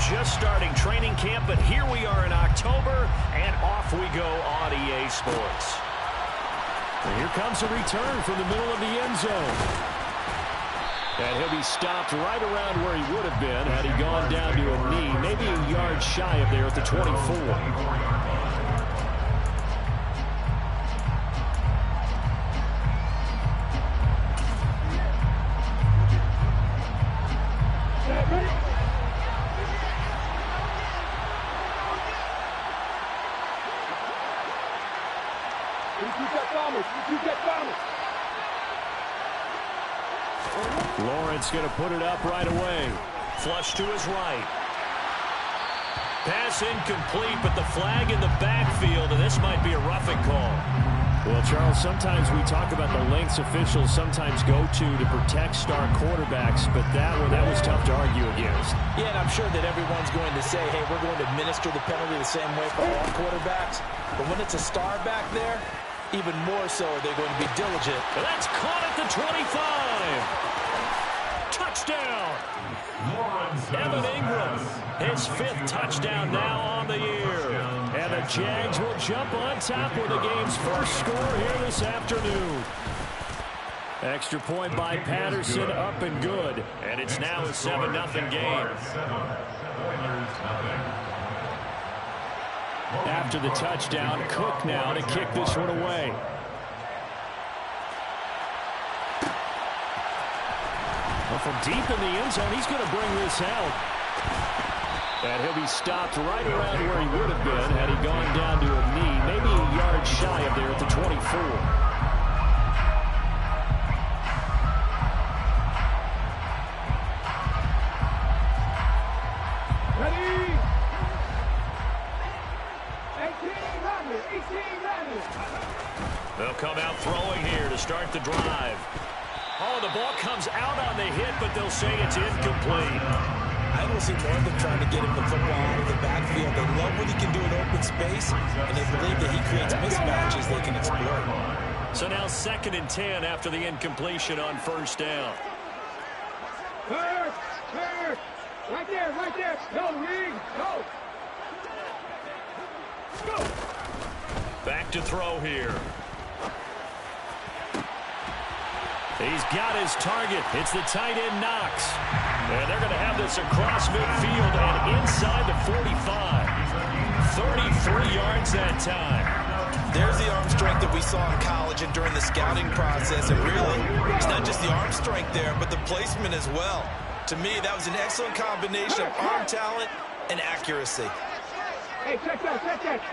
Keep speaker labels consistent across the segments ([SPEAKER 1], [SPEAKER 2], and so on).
[SPEAKER 1] just starting training camp, but here we are in October, and off we go on EA Sports. And here comes a return from the middle of the end zone. And he'll be stopped right around where he would have been had he gone down to a knee, maybe a yard shy of there at the 24. Lawrence going to put it up right away. Flush to his right. Pass incomplete, but the flag in the backfield, and this might be a roughing call. Well, Charles, sometimes we talk about the lengths officials sometimes go to protect star quarterbacks, but that was tough to argue against.
[SPEAKER 2] Yeah, and I'm sure that everyone's going to say, hey, we're going to administer the penalty the same way for all quarterbacks. But when it's a star back there, even more so are they going to be diligent.
[SPEAKER 1] And that's caught at the 25. Touchdown! Evan Ingram, his 5th touchdown now on the year. And the Jags will jump on top with the game's first score here this afternoon. Extra point by Patterson, up and good. And it's now a 7-0 game. After the touchdown, Cook now to kick this one away. Well, from deep in the end zone, he's going to bring this out. And he'll be stopped right around where he would have been had he gone down to a knee, maybe a yard shy of there at the 24.
[SPEAKER 3] Ready? 18,
[SPEAKER 1] They'll come out throwing here to start the drive. Oh, the ball comes out on the hit, but they'll say it's incomplete.
[SPEAKER 2] I don't see more of them trying to get him the football out of the backfield. They love what he can do in open space, and they believe that he creates mismatches they can exploit.
[SPEAKER 1] So now 2nd and 10 after the incompletion on first down.
[SPEAKER 3] Clear! Right there! Go, Reed! Go!
[SPEAKER 1] Back to throw here. He's got his target. It's the tight end, Knox. And they're going to have this across midfield and inside the 45. 33 yards that time.
[SPEAKER 2] There's the arm strength that we saw in college and during the scouting process. And really, it's not just the arm strength there, but the placement as well. To me, that was an excellent combination of arm talent and accuracy.
[SPEAKER 3] Hey, check that.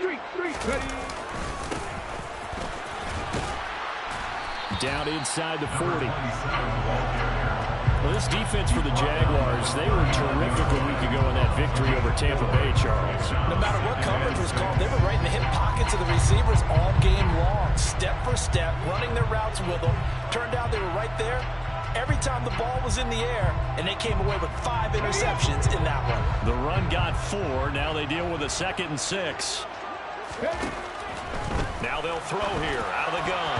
[SPEAKER 3] Street. Ready?
[SPEAKER 1] Down inside the 40. Well, this defense for the Jaguars, they were terrific a week ago in that victory over Tampa Bay, Charles.
[SPEAKER 2] No matter what coverage was called, they were right in the hip pockets of the receivers all game long, step for step, running their routes with them. Turned out they were right there every time the ball was in the air, and they came away with 5 interceptions in that one.
[SPEAKER 1] The run got 4. Now they deal with a 2nd and 6. Now they'll throw here out of the gun.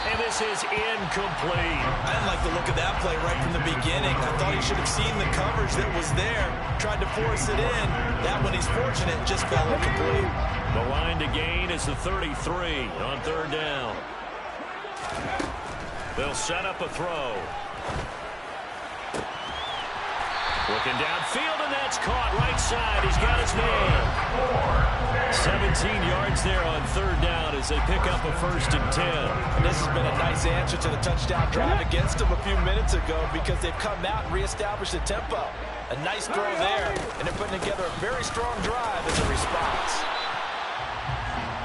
[SPEAKER 1] And this is incomplete.
[SPEAKER 2] I didn't like the look of that play right from the beginning. I thought he should have seen the coverage that was there, tried to force it in. That one, he's fortunate, just fell incomplete.
[SPEAKER 1] The line to gain is the 33 on 3rd down. They'll set up a throw. Looking downfield, and that's caught right side. He's got his man. 17 yards there on 3rd down as they pick up a 1st and 10.
[SPEAKER 2] And this has been a nice answer to the touchdown drive against them a few minutes ago because they've come out and reestablished the tempo. A nice throw there, and they're putting together a very strong drive as a response.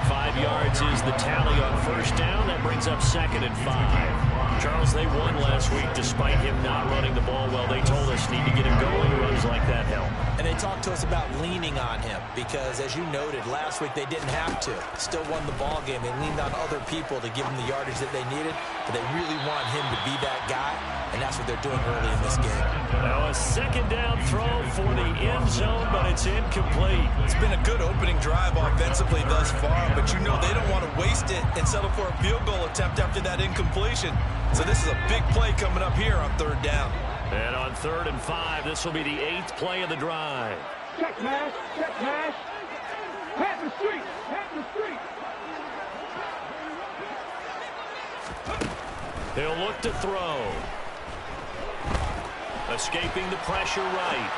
[SPEAKER 1] 5 yards is the tally on 1st down. That brings up 2nd and 5. Charles, they won last week despite him not running the ball well. They told us need to get him going. Runs like that help.
[SPEAKER 2] And they talked to us about leaning on him because, as you noted, last week they didn't have to. Still won the ball game. They leaned on other people to give them the yardage that they needed, but they really want him to be that guy, and that's what they're doing early in this game.
[SPEAKER 1] Now a 2nd down throw for the end zone, but it's incomplete.
[SPEAKER 2] It's been a good opening drive offensively thus far, but you know they don't want to waste it and settle for a field goal attempt after that incompletion. So this is a big play coming up here on 3rd down.
[SPEAKER 1] And on 3rd and 5, this will be the 8th play of the drive.
[SPEAKER 3] Check mash, check mash. Hat in the street, hat in the street.
[SPEAKER 1] He'll look to throw. Escaping the pressure right.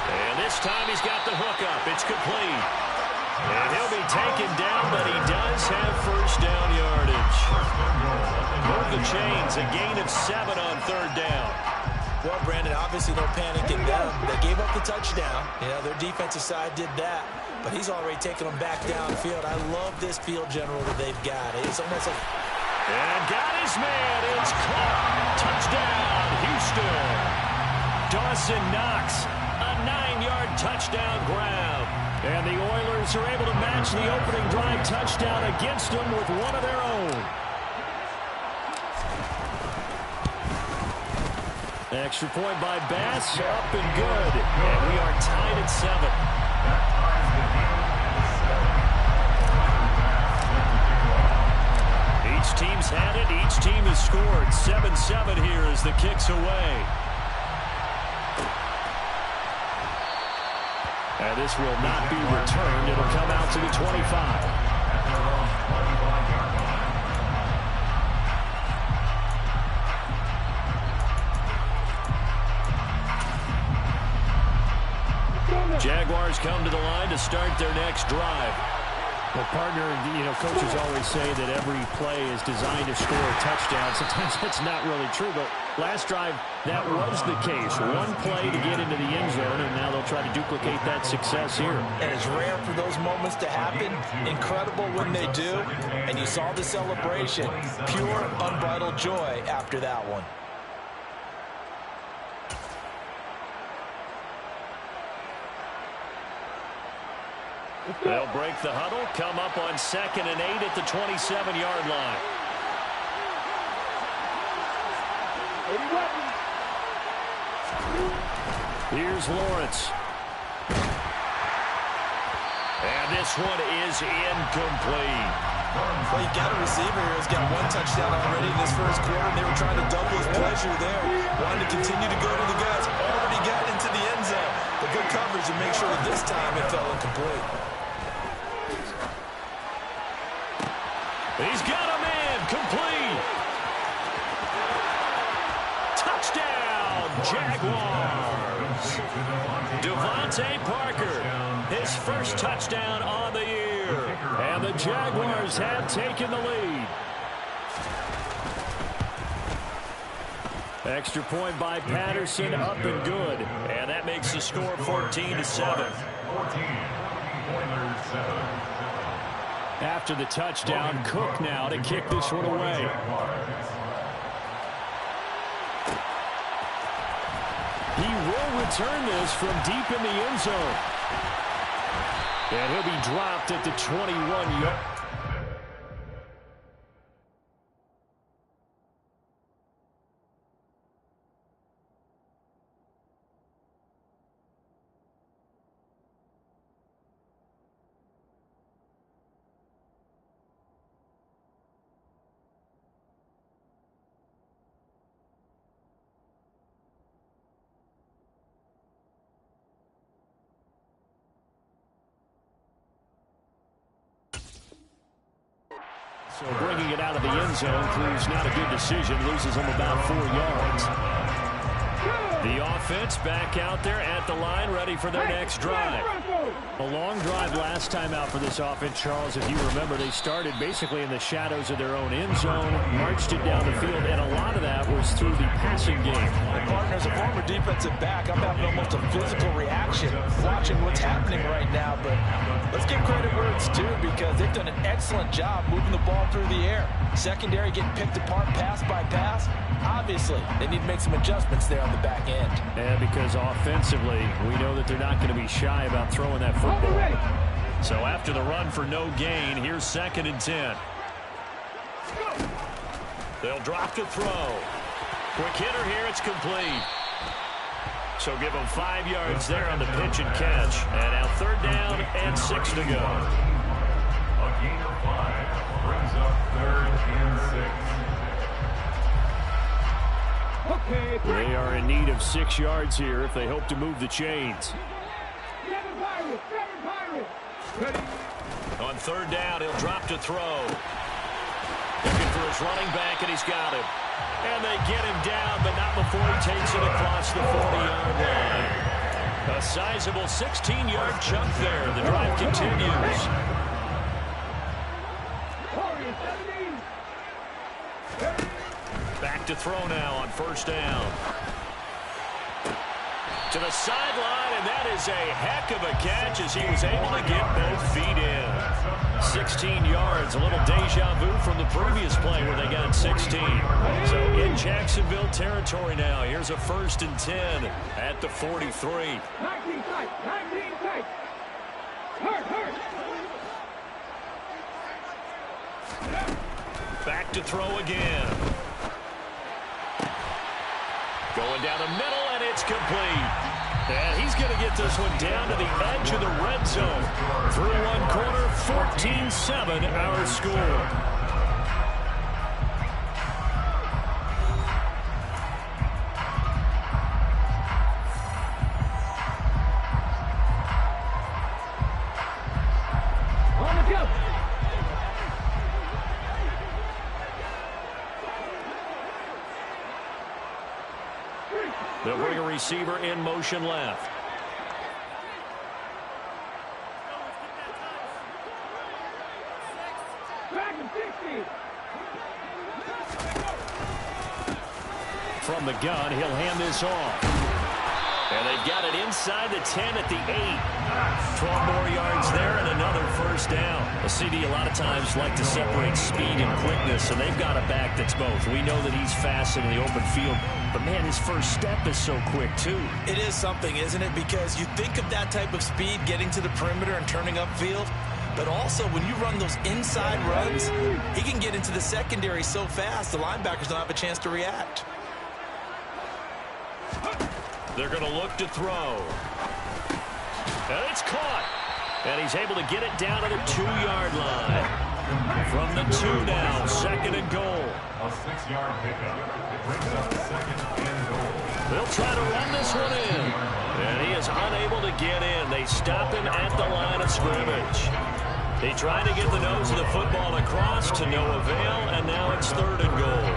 [SPEAKER 1] And this time he's got the hook up. It's complete. And he'll be taken down, but he does have first down yardage. Move the chains, a gain of 7 on third down.
[SPEAKER 2] Well, Brandon, obviously no panic in them. They gave up the touchdown. Yeah, their defensive side did that. But he's already taken them back downfield. I love this field general that they've got. It's almost like...
[SPEAKER 1] And got his man. It's caught. Touchdown, Houston. Dawson Knox, a 9-yard touchdown grab. And the Oilers are able to match the opening drive touchdown against them with one of their own. Extra point by Bass, up and good. And we are tied at 7. Each team's had it. Each team has scored. 7-7 here as the kick's away. And this will not be returned. It'll come out to the 25. Jaguars come to the line to start their next drive.
[SPEAKER 4] Well, partner, coaches always say that every play is designed to score a touchdown. Sometimes that's not really true, but last drive, that was the case. One play to get into the end zone, and now they'll try to duplicate that success here.
[SPEAKER 2] And it's rare for those moments to happen. Incredible when they do. And you saw the celebration. Pure, unbridled joy after that one.
[SPEAKER 1] They'll break the huddle, come up on 2nd and 8 at the 27-yard line. Here's Lawrence. And this one is incomplete.
[SPEAKER 2] Well, you've got a receiver here who's got 1 touchdown already in this first quarter, and they were trying to double his pleasure there. Wanted to continue to go to the guys. Already got into the end zone. The good coverage to make sure that this time it fell incomplete.
[SPEAKER 1] He's got a man, complete. Touchdown, Jaguars. Devontae Parker, his first touchdown on the year. And the Jaguars have taken the lead. Extra point by Patterson, up and good. And that makes the score 14-7. After the touchdown, Cook now to kick this one away. He will return this from deep in the end zone. And he'll be dropped at the 21-yard. So bringing it out of the end zone proves not a good decision. Loses him about 4 yards. The offense back out there at the line, ready for their next drive. A long drive last time out for this offense, Charles. If you remember, they started basically in the shadows of their own end zone, marched it down the field, and a lot of that was through the passing game.
[SPEAKER 2] And partners, a former defensive back, I'm having almost a physical reaction watching what's happening right now. But let's give credit where it's due, because they've done an excellent job moving the ball through the air. Secondary getting picked apart pass by pass. Obviously, they need to make some adjustments there on the back end.
[SPEAKER 1] And because offensively, we know that they're not going to be shy about throwing that football. So after the run for no gain, here's 2nd and 10. They'll drop to throw. Quick hitter here, it's complete. So give them 5 yards there on the pitch and catch. And now 3rd down and 6 to go.
[SPEAKER 5] A gain of 5 brings up 3rd and 6.
[SPEAKER 1] They are in need of 6 yards here if they hope to move the chains. On third down, he'll drop to throw. Looking for his running back, and he's got him. And they get him down, but not before he takes it across the 40-yard line. A sizable 16-yard chunk there. The drive continues. Back to throw now on first down. To the sideline, and that is a heck of a catch as he was able to get both feet in. 16 yards, a little deja vu from the previous play where they got 16. So in Jacksonville territory now. Here's a 1st and 10 at the 43.
[SPEAKER 3] 19 tight, 19 tight. Hurt.
[SPEAKER 1] Back to throw again. Going down the middle, and it's complete. And he's going to get this one down to the edge of the red zone. Through one quarter, 14-7 our score. They'll bring a receiver in motion left. From the gun, he'll hand this off. And they've got it inside the 10 at the 8. 12 more yards there and another first down. A CD a lot of times like to separate speed and quickness, and they've got a back that's both. We know that he's fast in the open field, but man, his first step is so quick too.
[SPEAKER 2] It is something, isn't it? Because you think of that type of speed getting to the perimeter and turning upfield, but also when you run those inside runs, he can get into the secondary so fast the linebackers don't have a chance to react.
[SPEAKER 1] They're going to look to throw. And it's caught. And he's able to get it down to the 2-yard line. From the 2 now, 2nd and goal.
[SPEAKER 5] A 6-yard pickup. It brings up 2nd and goal.
[SPEAKER 1] They'll try to run this one in. And he is unable to get in. They stop him at the line of scrimmage. They tried to get the nose of the football across to no avail, and now it's 3rd and goal.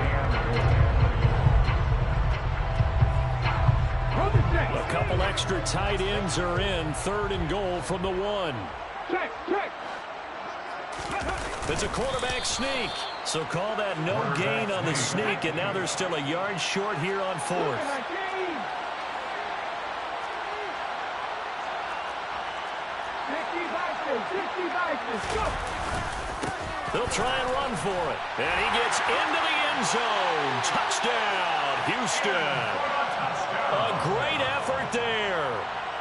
[SPEAKER 1] A couple extra tight ends are in. 3rd and goal from the 1.
[SPEAKER 3] Check.
[SPEAKER 1] It's a quarterback sneak. So call that no gain on the sneak, and now they're still a yard short here on 4th. They'll try and run for it. And he gets into the end zone. Touchdown, Houston. A great effort there.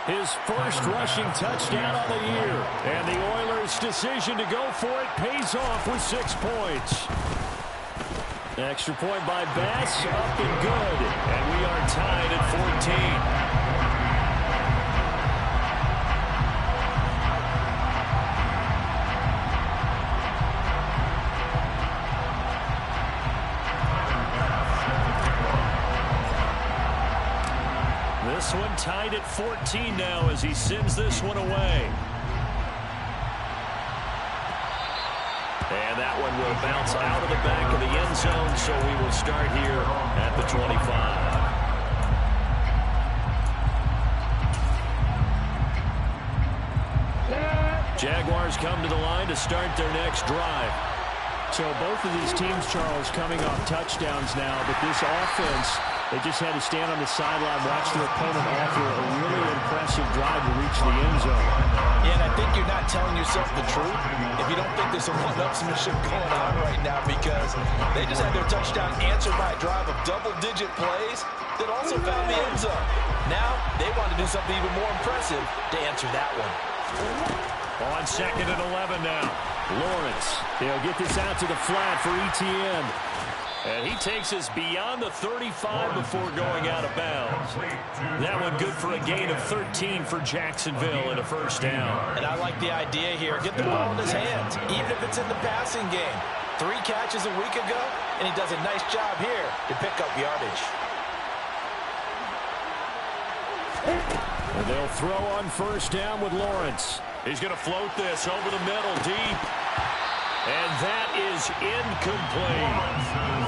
[SPEAKER 1] His first rushing touchdown on the year. And the Oilers' decision to go for it pays off with 6 points. Extra point by Bass, up and good. And we are tied at 14. This one tied at 14 now as he sends this one away. And that one will bounce out of the back of the end zone, so we will start here at the 25. Jaguars come to the line to start their next drive.
[SPEAKER 4] So both of these teams, Charles, coming off touchdowns now, but this offense, they just had to stand on the sideline, watch their opponent offer a really impressive drive to reach the end zone.
[SPEAKER 2] Yeah, and I think you're not telling yourself the truth if you don't think there's some one-upsmanship going on right now, because they just had their touchdown answered by a drive of double-digit plays that also found the end zone. Now they want to do something even more impressive to answer that one.
[SPEAKER 1] On 2nd and 11 now.
[SPEAKER 4] Lawrence, he'll get this out to the flat for Etienne.
[SPEAKER 1] And he takes us beyond the 35 before going out of bounds. That one good for a gain of 13 for Jacksonville and a first down.
[SPEAKER 2] And I like the idea here. Get the ball in his hands, even if it's in the passing game. 3 catches a week ago, and he does a nice job here to pick up yardage.
[SPEAKER 4] They'll throw on first down with Lawrence.
[SPEAKER 1] He's going to float this over the middle, deep. And that is incomplete.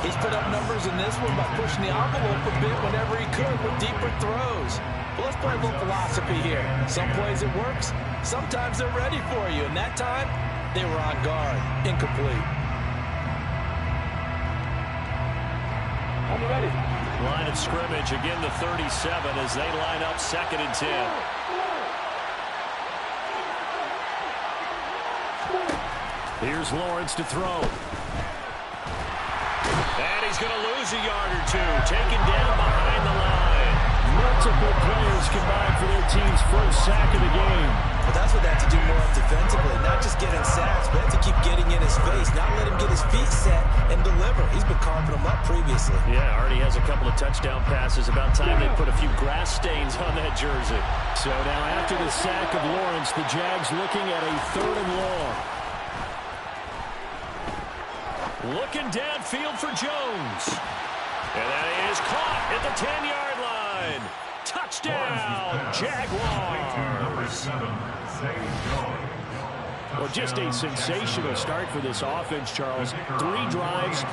[SPEAKER 2] He's put up numbers in this one by pushing the envelope a bit whenever he could with deeper throws. But let's play a little philosophy here. Some plays it works. Sometimes they're ready for you. And that time, they were on guard. Incomplete.
[SPEAKER 3] I'm ready.
[SPEAKER 1] Line of scrimmage, again the 37 as they line up 2nd and 10.
[SPEAKER 4] Here's Lawrence to throw.
[SPEAKER 1] And he's going to lose a yard or two. Taken down behind the line.
[SPEAKER 4] Multiple players combined for their team's first sack of the game.
[SPEAKER 2] But that's what they have to do more of defensively. Not just getting sacks, but have to keep getting in his face. Not let him get his feet set and deliver. He's been carving them up previously.
[SPEAKER 1] Yeah, already has a couple of touchdown passes. About time they put a few grass stains on that jersey.
[SPEAKER 4] So now after the sack of Lawrence, the Jags looking at a 3rd and long.
[SPEAKER 1] Looking downfield for Jones. And that is caught at the 10-yard line. Touchdown, Jaguars.
[SPEAKER 4] Well, just a sensational start for this offense, Charles. 3 drives, 3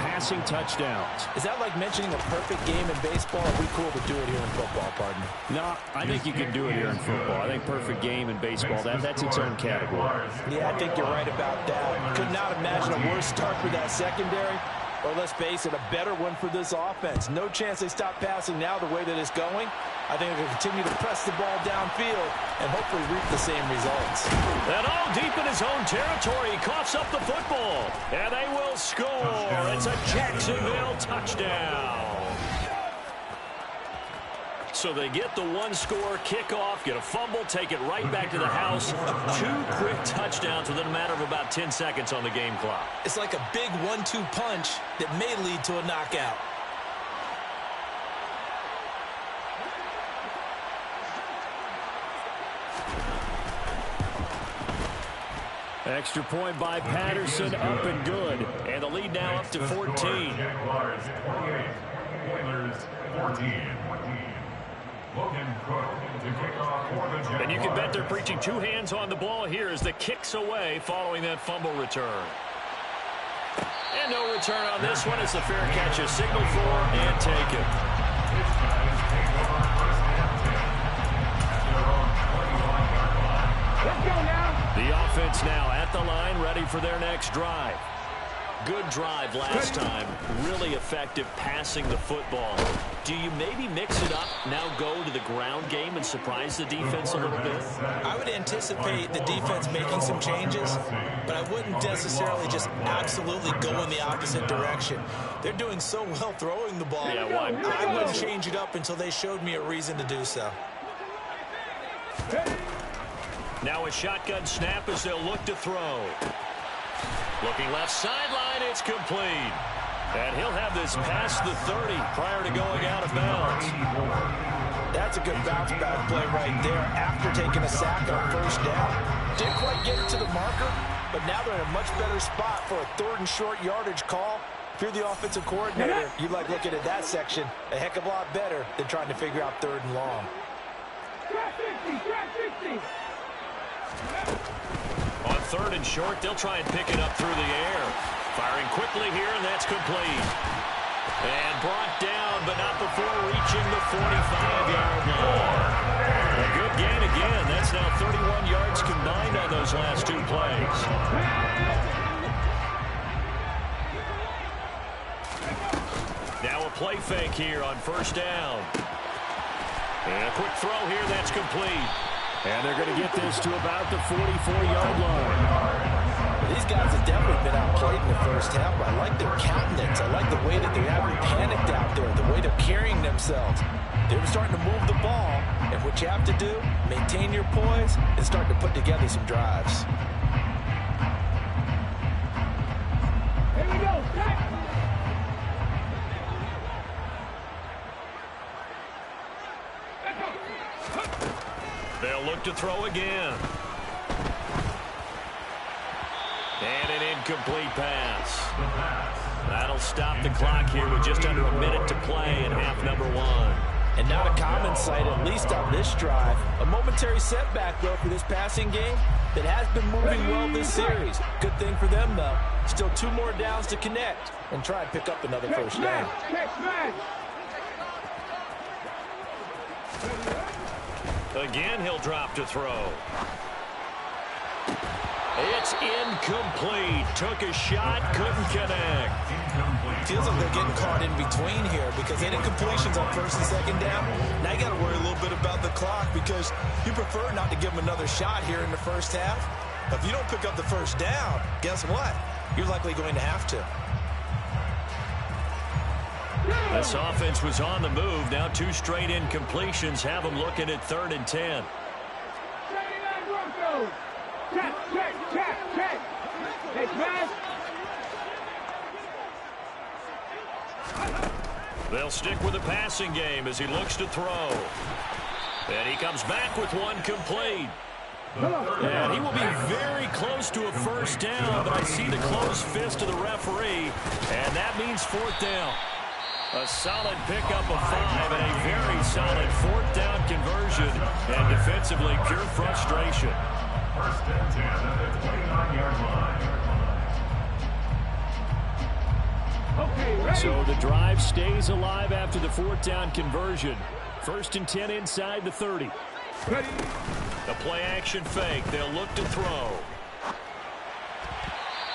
[SPEAKER 4] passing touchdowns.
[SPEAKER 2] Is that like mentioning a perfect game in baseball? Are we cool to do it here in football, partner?
[SPEAKER 4] No, I think you can do it here in football. I think perfect game in baseball, that's its own category.
[SPEAKER 2] Yeah, I think you're right about that. Could not imagine a worse start for that secondary. Or let's face it, a better one for this offense. No chance they stop passing now the way that it's going. I think they'll continue to press the ball downfield and hopefully reap the same results.
[SPEAKER 1] And all deep in his own territory, he coughs up the football. And they will score. It's a Jacksonville touchdown. So they get the 1-score kickoff, get a fumble, take it right back to the house. 2 quick touchdowns within a matter of about 10 seconds on the game clock.
[SPEAKER 2] It's like a big 1-2 punch that may lead to a knockout.
[SPEAKER 4] Extra point by Patterson, up and good.
[SPEAKER 1] And the lead now up to 14.
[SPEAKER 5] Jaguars 28, Oilers 14.
[SPEAKER 1] And you can bet they're preaching 2 hands on the ball here as the kick's away following that fumble return. And no return on this one. It's a fair catch, a signal for and take it.
[SPEAKER 3] Let's go now.
[SPEAKER 1] The offense now at the line, ready for their next drive. Good drive last time. Really effective passing the football. Do you maybe mix it up, now go to the ground game and surprise the defense a little bit?
[SPEAKER 2] I would anticipate the defense making some changes, but I wouldn't necessarily just absolutely go in the opposite direction. They're doing so well throwing the ball.
[SPEAKER 1] Yeah, why?
[SPEAKER 2] I wouldn't change it up until they showed me a reason to do so.
[SPEAKER 1] Now a shotgun snap as they'll look to throw. Looking left sideline, it's complete. And he'll have this past the 30 prior to going out of bounds.
[SPEAKER 2] That's a good bounce back play right there after taking a sack on first down. Didn't quite get it to the marker, but now they're in a much better spot for a 3rd and short yardage call. If you're the offensive coordinator, you like looking at that section a heck of a lot better than trying to figure out 3rd and long.
[SPEAKER 3] Trap 60.
[SPEAKER 1] On 3rd and short, they'll try and pick it up through the air. Firing quickly here, and that's complete. And brought down, but not before reaching the 45-yard line. A good gain again. That's now 31 yards combined on those last 2 plays. Now a play fake here on first down. And a quick throw here, that's complete.
[SPEAKER 4] And they're going to get this to about the 44-yard line.
[SPEAKER 2] These guys have definitely been outplayed in the first half, but I like their countenance. I like the way that they're having panicked out there, the way they're carrying themselves. They're starting to move the ball, and what you have to do, maintain your poise and start to put together some drives.
[SPEAKER 3] Here we go.
[SPEAKER 1] They'll look to throw again. And an incomplete pass. That'll stop the clock here with just under a minute to play in half number 1.
[SPEAKER 2] And not a common sight, at least on this drive. A momentary setback, though, for this passing game that has been moving well this series. Good thing for them, though. Still 2 more downs to connect and try and pick up another first down.
[SPEAKER 1] Again, he'll drop to throw. It's incomplete. Took a shot, couldn't connect.
[SPEAKER 2] Feels like they're getting caught in between here because they did completions on first and second down. Now you got to worry a little bit about the clock because you prefer not to give them another shot here in the first half. But if you don't pick up the first down, guess what? You're likely going to have to.
[SPEAKER 1] This offense was on the move. Now 2 straight incompletions have them looking at 3rd and 10. They'll stick with the passing game as he looks to throw. And he comes back with one complete. And he will be very close to a first down, but I see the closed fist of the referee, and that means 4th down. A solid pickup of 5 and a very solid 4th down conversion, and defensively pure frustration.
[SPEAKER 5] First and 10 at the 29-yard line.
[SPEAKER 4] So the drive stays alive after the 4th down conversion. 1st and 10 inside the 30.
[SPEAKER 1] A play-action fake. They'll look to throw.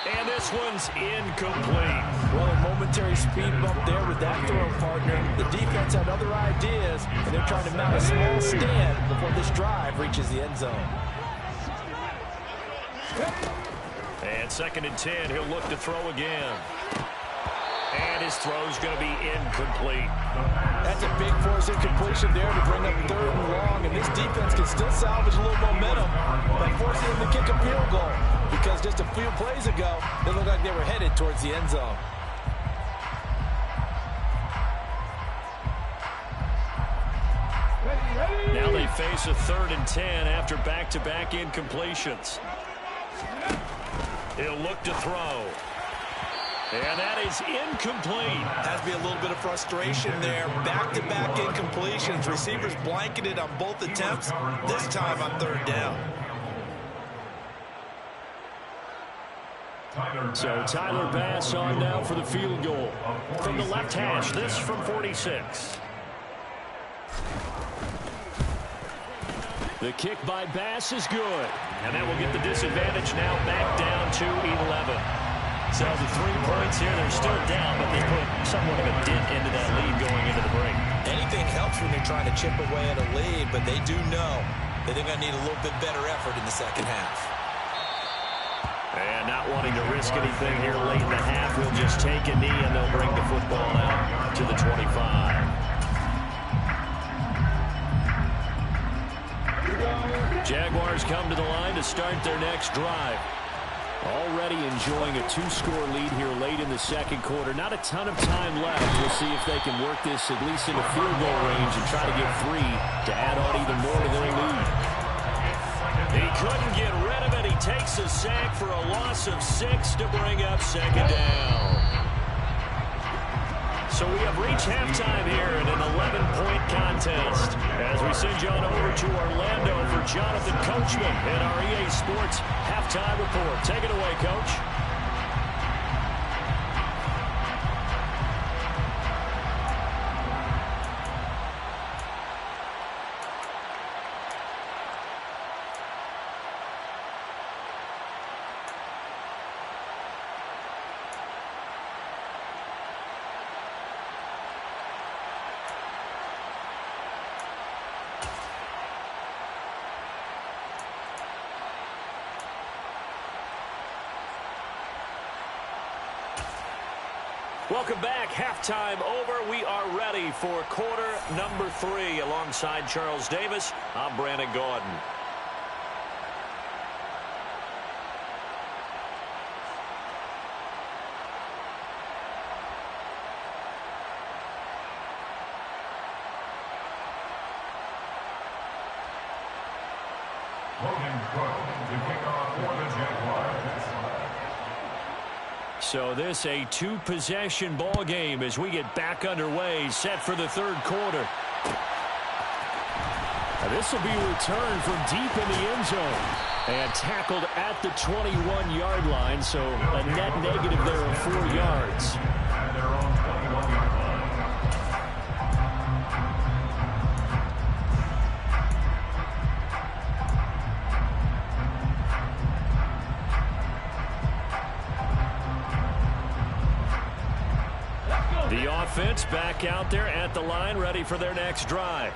[SPEAKER 1] And this one's incomplete.
[SPEAKER 2] Well, a momentary speed bump there with that throw, partner. The defense had other ideas, and they're trying to mount a small stand before this drive reaches the end zone.
[SPEAKER 1] And 2nd and 10. He'll look to throw again. And his throw's going to be incomplete.
[SPEAKER 2] That's a big force incompletion there to bring up 3rd and long, and this defense can still salvage a little momentum by forcing them to kick a field goal because just a few plays ago, they looked like they were headed towards the end zone.
[SPEAKER 1] Now they face a 3rd and 10 after back-to-back incompletions. He'll look to throw. And that is incomplete.
[SPEAKER 2] Has to be a little bit of frustration there. Back-to-back incompletions. Receivers blanketed on both attempts, this time on 3rd down.
[SPEAKER 4] So Tyler Bass on now for the field goal.
[SPEAKER 1] From the left hash, this from 46.
[SPEAKER 4] The kick by Bass is good.
[SPEAKER 1] And that will get the disadvantage now back down to 11. So the 3 points here, they're still down, but they put somewhat of a dent into that lead going into the break.
[SPEAKER 2] Anything helps when you're trying to chip away at a lead, but they do know that they're going to need a little bit better effort in the second half.
[SPEAKER 1] And not wanting to risk anything here late in the half, we'll just take a knee and they'll bring the football out to the 25. Jaguars come to the line to start their next drive.
[SPEAKER 4] Already enjoying a 2-score lead here late in the second quarter. Not a ton of time left. We'll see if they can work this at least into field goal range and try to get 3 to add on even more to their lead.
[SPEAKER 1] He couldn't get rid of it. He takes a sack for a loss of 6 to bring up 2nd down. So we have reached halftime here in an 11-point contest. As we send you on over to Orlando for Jonathan Coachman in our EA Sports Halftime Report. Take it away, Coach. Welcome back. Halftime over. We are ready for quarter number 3. Alongside Charles Davis, I'm Brandon Gordon.
[SPEAKER 5] Logan Crow to kick off for the Jaguars.
[SPEAKER 1] So this a 2-possession ball game as we get back underway, set for the 3rd quarter.
[SPEAKER 4] This will be returned from deep in the end zone. And tackled at the 21-yard line, so a net negative there of 4 yards.
[SPEAKER 5] And they're on 21-yard line.
[SPEAKER 1] The offense back out there at the line, ready for their next drive.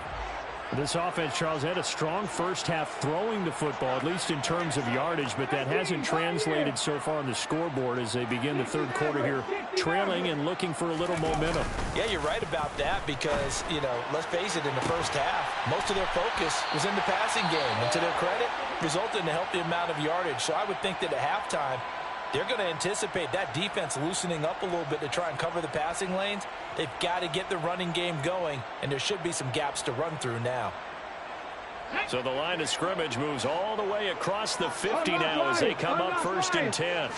[SPEAKER 4] This offense, Charles, had a strong first half throwing the football, at least in terms of yardage, but that hasn't translated so far on the scoreboard as they begin the third quarter here, trailing and looking for a little momentum.
[SPEAKER 2] Yeah, you're right about that because, let's face it, in the first half, most of their focus was in the passing game. And to their credit, resulted in a healthy amount of yardage. So I would think that at halftime, they're going to anticipate that defense loosening up a little bit to try and cover the passing lanes. They've got to get the running game going, and there should be some gaps to run through now.
[SPEAKER 1] So the line of scrimmage moves all the way across the 50 now as they come up 1st and 10.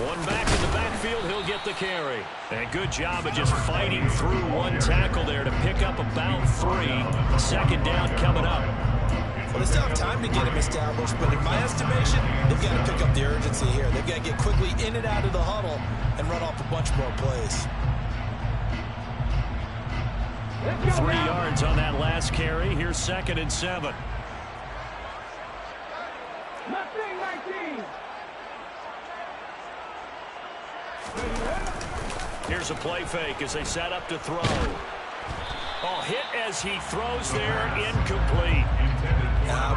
[SPEAKER 1] One back in the backfield, he'll get the carry. And good job of just fighting through one tackle there to pick up about 3. 2nd down coming up.
[SPEAKER 2] Well, they still have time to get him established, but in my estimation, they've got to pick up the urgency here. They've got to get quickly in and out of the huddle and run off a bunch more plays.
[SPEAKER 1] 3 yards on that last carry. Here's 2nd and 7.
[SPEAKER 3] 19.
[SPEAKER 1] Here's a play fake as they set up to throw. Oh, hit as he throws there, incomplete.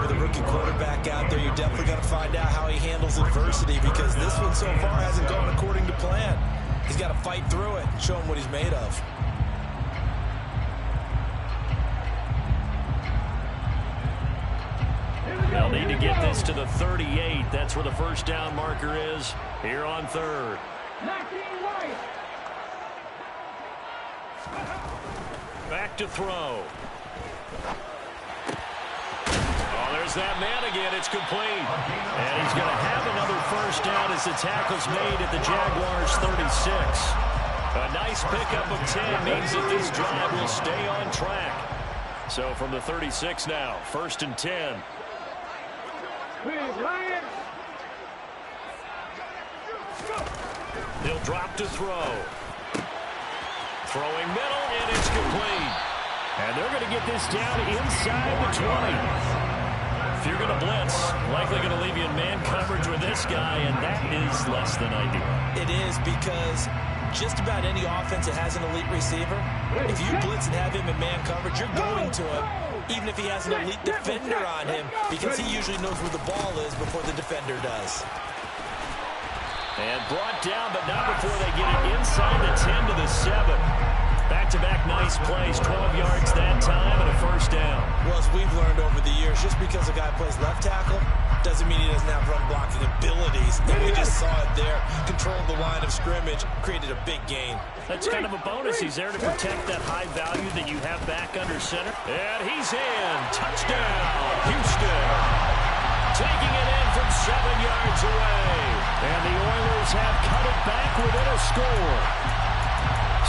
[SPEAKER 2] With a rookie quarterback out there, you're definitely going to find out how he handles adversity because this one so far hasn't gone according to plan. He's got to fight through it and show him what he's made of.
[SPEAKER 1] They'll need to get this to the 38. That's where the first down marker is here on 3rd.
[SPEAKER 3] 19 right.
[SPEAKER 1] Back to throw. Oh, there's that man again. It's complete. And he's going to have another first down as the tackle's made at the Jaguars' 36. A nice pickup of 10 means that this drive will stay on track. So from the 36 now, 1st and 10. They'll drop to throw. Throwing middle, and it's complete.
[SPEAKER 4] And they're going to get this down inside the 20.
[SPEAKER 1] If you're going to blitz, likely going to leave you in man coverage with this guy, and that is less than ideal.
[SPEAKER 2] It is because just about any offense that has an elite receiver, if you blitz and have him in man coverage, you're going to him, even if he has an elite defender on him, because he usually knows where the ball is before the defender does.
[SPEAKER 1] And brought down, but not before they get it inside the 10 to the 7. Back-to-back nice plays, 12 yards that time, and a first down.
[SPEAKER 2] Well, as we've learned over the years, just because a guy plays left tackle doesn't mean he doesn't have run-blocking abilities. And we just saw it there. Controlled the line of scrimmage, created a big gain.
[SPEAKER 1] That's kind of a bonus. He's there to protect that high value that you have back under center. And he's in. Touchdown, Houston. Taking it in from 7 yards away. And the Oilers have cut it back within a score.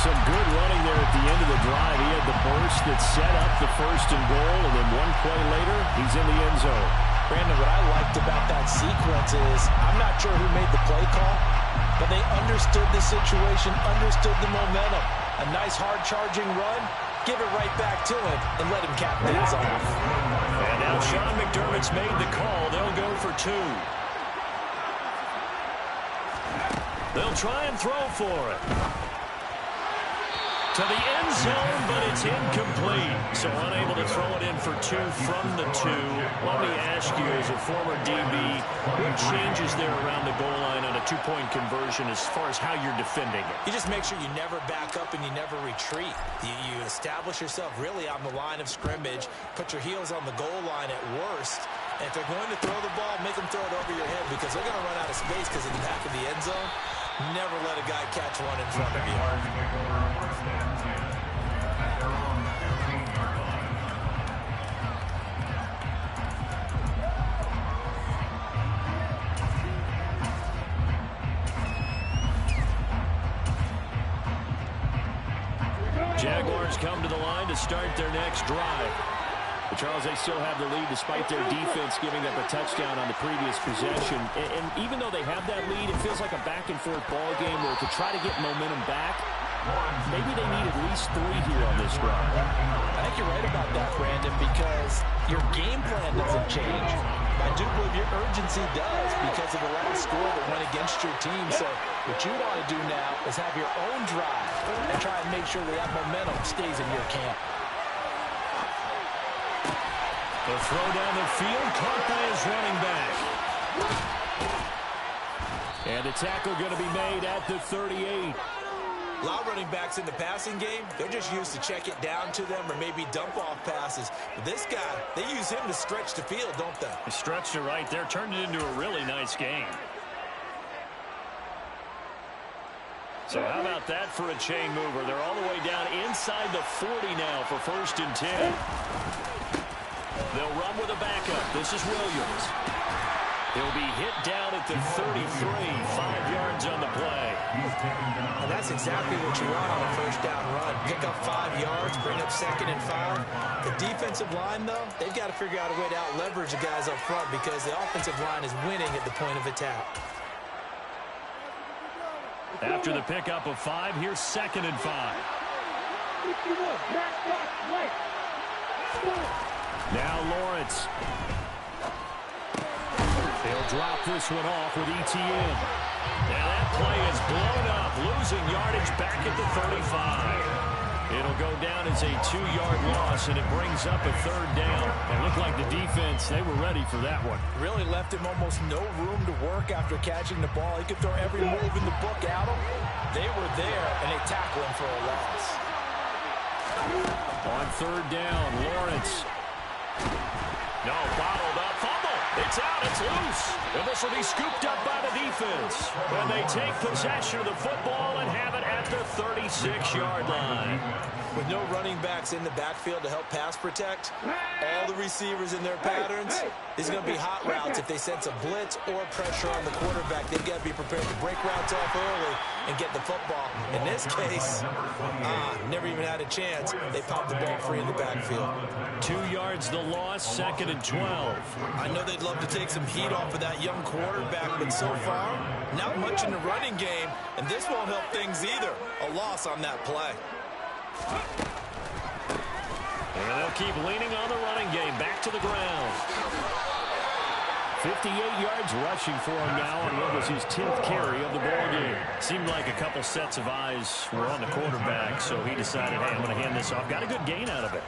[SPEAKER 4] Some good running there at the end of the drive. He had the burst that set up the 1st and goal, and then one play later, he's in the end zone.
[SPEAKER 2] Brandon, what I liked about that sequence is I'm not sure who made the play call, but they understood the situation, understood the momentum. A nice hard-charging run, give it right back to him, and let him cap things off.
[SPEAKER 1] And now Sean McDermott's made the call. They'll go for 2. They'll try and throw for it. To the end zone, but it's incomplete. So unable to throw it in for 2 from the 2. Let me ask you, as a former DB, what changes there around the goal line on a 2-point conversion as far as how you're defending it?
[SPEAKER 2] You just make sure you never back up and you never retreat. You establish yourself really on the line of scrimmage, put your heels on the goal line at worst, and if they're going to throw the ball, make them throw it over your head because they're going to run out of space because in the back of the end zone, never let a guy catch one in front of you.
[SPEAKER 1] Jaguars
[SPEAKER 4] come to the line to start their next drive. But Charles, they still have the lead despite their defense giving up a touchdown on the previous possession. And even though they have that lead, it feels like a back-and-forth ball game where to try to get momentum back, maybe they need at least 3 here on this drive.
[SPEAKER 2] I think you're right about that, Brandon, because your game plan doesn't change. I do believe your urgency does because of the last score that went against your team. So what you want to do now is have your own drive and try and make sure that momentum stays in your camp.
[SPEAKER 1] The throw down the field, caught by his running back. And the tackle going to be made at the 38.
[SPEAKER 2] A lot of running backs in the passing game, they're just used to check it down to them or maybe dump off passes. But this guy, they use him to stretch the field, don't they?
[SPEAKER 1] He stretched it right there, turned it into a really nice game. So how about that for a chain mover? They're all the way down inside the 40 now for 1st and 10. They'll run with a backup. This is Williams. He'll be hit down at the 33, 5 yards on the play.
[SPEAKER 2] And that's exactly what you want on a first down run. Pick up 5 yards, bring up 2nd and 5. The defensive line, though, they've got to figure out a way to out-leverage the guys up front because the offensive line is winning at the point of attack.
[SPEAKER 1] After the pickup of 5, here's 2nd and 5. Now Lawrence. They'll drop this one off with ETN. Now that play is blown up, losing yardage back at the 35. It'll go down as a 2-yard loss, and it brings up a 3rd down. It looked like the defense, they were ready for that one.
[SPEAKER 2] Really left him almost no room to work after catching the ball. He could throw every move in the book at him. They were there, and they tackled him for a loss.
[SPEAKER 1] On 3rd down, Lawrence. No, bottled up, fumble. It's out, it's loose. And this will be scooped up by the defense. And they take possession of the football and have it at the 36-yard line.
[SPEAKER 2] With no running backs in the backfield to help pass protect, all the receivers in their patterns, these are going to be hot routes. If they sense a blitz or pressure on the quarterback, they've got to be prepared to break routes off early and get the football. In this case, never even had a chance. They popped the ball free in the backfield.
[SPEAKER 1] 2 yards the loss, 2nd and 12.
[SPEAKER 2] I know they'd love to take some heat off of that young quarterback, but so far, not much in the running game, and this won't help things either. A loss on that play.
[SPEAKER 1] And they'll keep leaning on the running game. Back to the ground. 58 yards rushing for him now on what was his 10th carry of the ball game. Seemed like a couple sets of eyes were on the quarterback, so he decided, hey, I'm going to hand this off. Got a good gain out of it.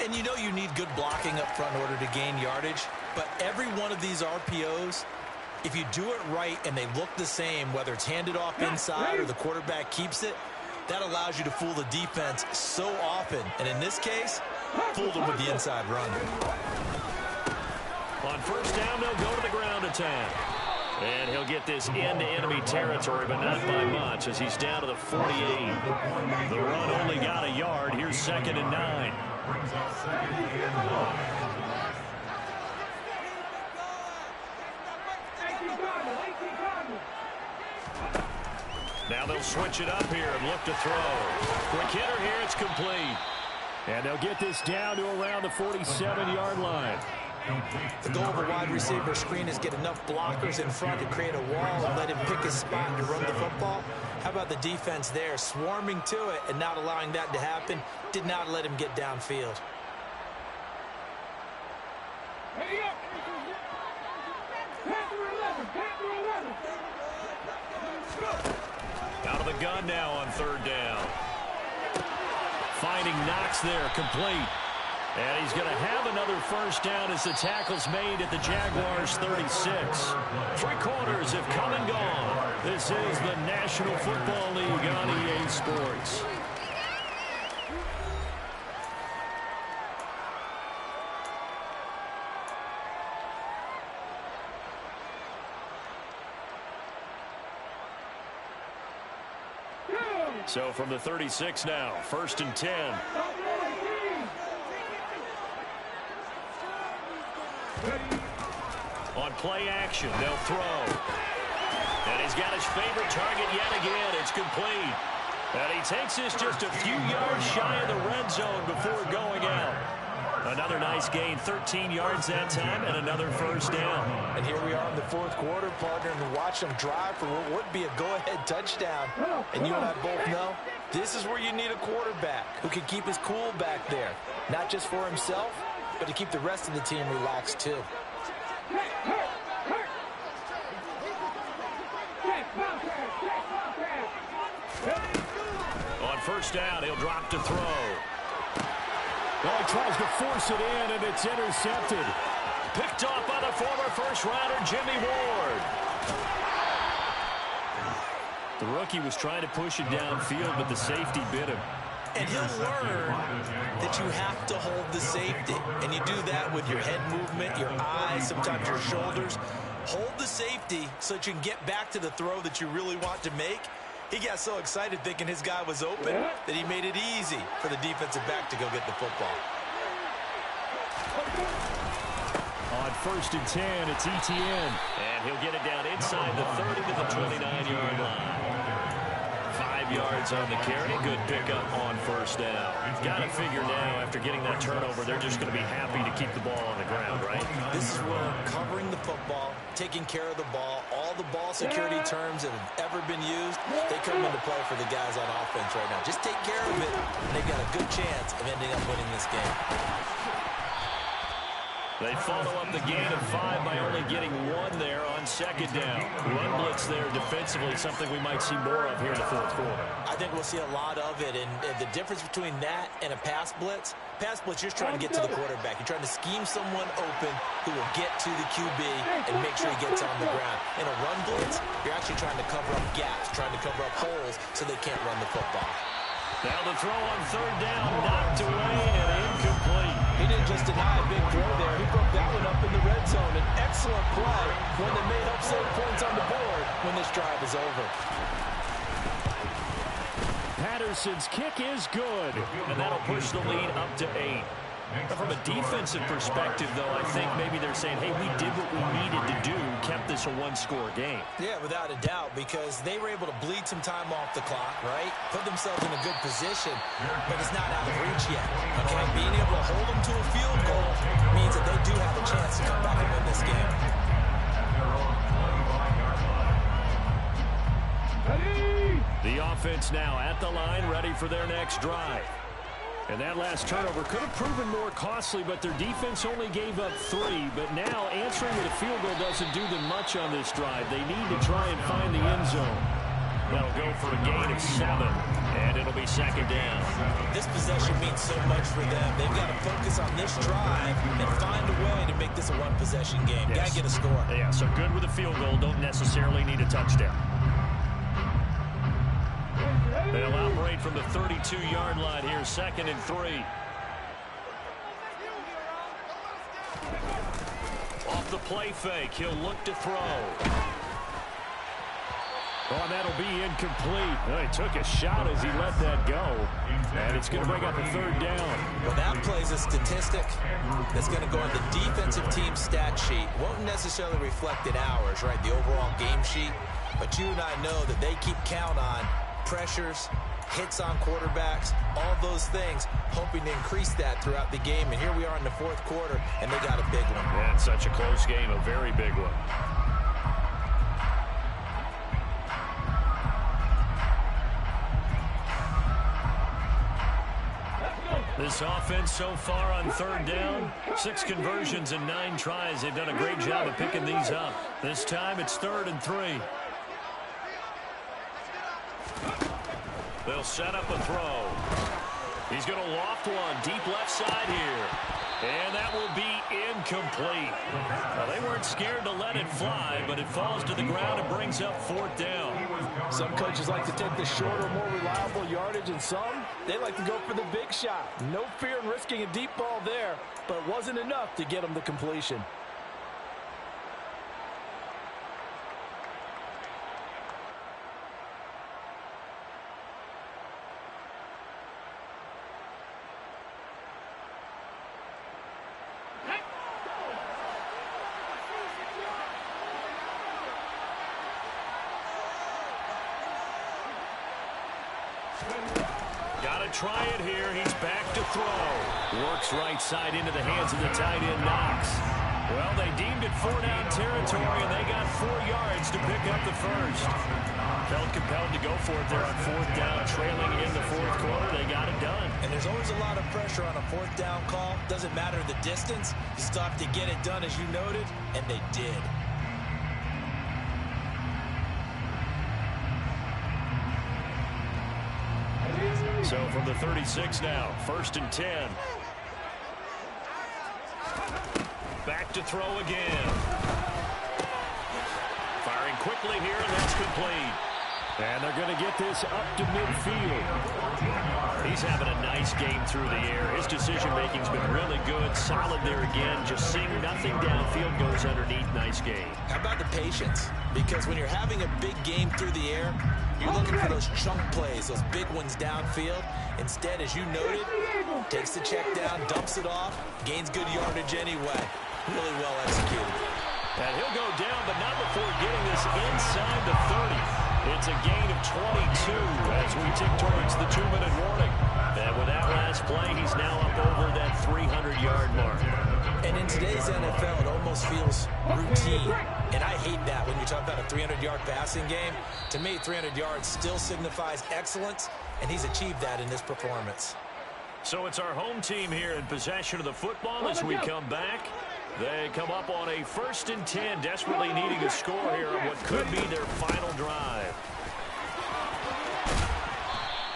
[SPEAKER 2] And you know you need good blocking up front in order to gain yardage, but every one of these RPOs, if you do it right and they look the same, whether it's handed off inside or the quarterback keeps it, that allows you to fool the defense so often. And in this case, fooled them with the inside run.
[SPEAKER 1] On 1st down, they'll go to the ground attack. And he'll get this into enemy territory, but not by much as he's down to the 48. The run only got a yard. Here's 2nd and 9. Now they'll switch it up here and look to throw. Quick hitter here, it's complete. And they'll get this down to around the 47-yard line.
[SPEAKER 2] The goal of a wide receiver screen is get enough blockers in front to create a wall and let him pick his spot to run the football. How about the defense there, swarming to it and not allowing that to happen? Did not let him get downfield.
[SPEAKER 1] Out of the gun now on 3rd down. Finding Knox there, complete. And he's going to have another 1st down as the tackle's made at the Jaguars' 36. 3 quarters have come and gone. This is the National Football League on EA Sports. So from the 36 now, 1st and 10. On play action, they'll throw. And he's got his favorite target yet again. It's complete. And he takes this just a few yards shy of the red zone before going out. Another nice gain, 13 yards that time, and another first down.
[SPEAKER 2] And here we are in the fourth quarter, partner, and watch them drive for what would be a go-ahead touchdown. And you and I both know this is where you need a quarterback who can keep his cool back there, not just for himself, but to keep the rest of the team relaxed too.
[SPEAKER 1] On first down, he'll drop to throw.
[SPEAKER 4] Well, he tries to force it in, and it's intercepted.
[SPEAKER 1] Picked off by the former first-rounder, Jimmy Ward. The rookie was trying to push it downfield, but the safety bit him.
[SPEAKER 2] And he'll learn that you have to hold the safety. And you do that with your head movement, your eyes, sometimes your shoulders. Hold the safety so that you can get back to the throw that you really want to make. He got so excited thinking his guy was open that he made it easy for the defensive back to go get the football.
[SPEAKER 4] On first and 10, it's ETN.
[SPEAKER 1] And he'll get it down inside the 30 to the 29-yard line. 5 yards on the carry. Good pickup on first down. Got to figure now, after getting that turnover, they're just going to be happy to keep the ball on the ground, right?
[SPEAKER 2] This is where covering the football, taking care of the ball, all the ball security terms that have ever been used, they come into play for the guys on offense right now. Just take care of it, and they've got a good chance of ending up winning this game.
[SPEAKER 1] They follow up the gain of 5 by only getting 1 there on second down. Run blitz there defensively, something we might see more of here in the fourth quarter.
[SPEAKER 2] I think we'll see a lot of it, and the difference between that and a pass blitz, you're just trying to get to the quarterback. You're trying to scheme someone open who will get to the QB and make sure he gets on the ground. In a run blitz, you're actually trying to cover up gaps, trying to cover up holes so they can't run the football.
[SPEAKER 1] Now the throw on third down, knocked away and incomplete.
[SPEAKER 2] He didn't just deny a big throw there. He broke that one up in the red zone. An excellent play, one that may help save points on the board when this drive is over.
[SPEAKER 4] Patterson's kick is good.
[SPEAKER 1] And that'll push the lead up to 8. From a defensive perspective, though, I think maybe they're saying, hey, we did what we needed to do, kept this a one-score game.
[SPEAKER 2] Yeah, without a doubt, because they were able to bleed some time off the clock, right? Put themselves in a good position, but it's not out of reach yet. Okay, being able to hold them to a field goal means that they do have a chance to come back and win this game.
[SPEAKER 1] The offense now at the line, ready for their next drive.
[SPEAKER 4] And that last turnover could have proven more costly, but their defense only gave up 3. But now answering with a field goal doesn't do them much on this drive. They need to try and find the end zone.
[SPEAKER 1] That'll go for a gain of 7, and it'll be second down.
[SPEAKER 2] This possession means so much for them. They've got to focus on this drive and find a way to make this a one-possession game. Got to get a score.
[SPEAKER 1] Yeah, so good with a field goal. Don't necessarily need a touchdown. They'll operate from the 32-yard line here, 2nd and 3. Off the play fake, he'll look to throw.
[SPEAKER 4] Oh, and that'll be incomplete. Well, he took a shot as he let that go. And it's going to bring up a third down.
[SPEAKER 2] Well, that plays a statistic that's going to go on the defensive team stat sheet. Won't necessarily reflect in ours, right, the overall game sheet. But you and I know that they keep count on pressures, hits on quarterbacks, all those things, hoping to increase that throughout the game. And here we are in the fourth quarter, and they got a big one.
[SPEAKER 1] Yeah, it's such a close game, a very big one. This offense so far on third down, 6 conversions and 9 tries. They've done a great job of picking these up. This time it's 3rd and 3. They'll set up a throw. He's going to loft one deep left side here. And that will be incomplete. Now, they weren't scared to let it fly, but it falls to the ground and brings up 4th down.
[SPEAKER 2] Some coaches like to take the shorter, more reliable yardage, and some, they like to go for the big shot. No fear in risking a deep ball there, but it wasn't enough to get them the completion.
[SPEAKER 1] to try it here. He's back to throw. Works right side into the hands of the tight end, Knox. Well, they deemed it 4-down territory, and they got 4 yards to pick up the first. Felt compelled to go for it there on 4th down, trailing in the 4th quarter. They got it done.
[SPEAKER 2] And there's always a lot of pressure on a 4th down call. Doesn't matter the distance. You still have to get it done, as you noted, and they did.
[SPEAKER 1] So from the 36 now, 1st and 10. Back to throw again. Firing quickly here, and that's complete.
[SPEAKER 4] And they're going to get this up to midfield.
[SPEAKER 1] He's having a nice game through the air. His decision-making's been really good. Solid there again. Just seeing nothing downfield, goes underneath. Nice game.
[SPEAKER 2] How about the patience? Because when you're having a big game through the air, you're looking for those chunk plays, those big ones downfield. Instead, as you noted, takes the check down, dumps it off, gains good yardage anyway. Really well executed.
[SPEAKER 1] And he'll go down, but not before getting this inside the 30. It's a gain of 22 as we tick towards the 2-minute warning. And with that last play, he's now up over that 300-yard mark.
[SPEAKER 2] And in today's NFL, it almost feels routine. And I hate that when you talk about a 300-yard passing game. To me, 300 yards still signifies excellence, and he's achieved that in this performance.
[SPEAKER 1] So it's our home team here in possession of the football as we come back. They come up on a 1st and 10, desperately needing a score here on what could be their final drive.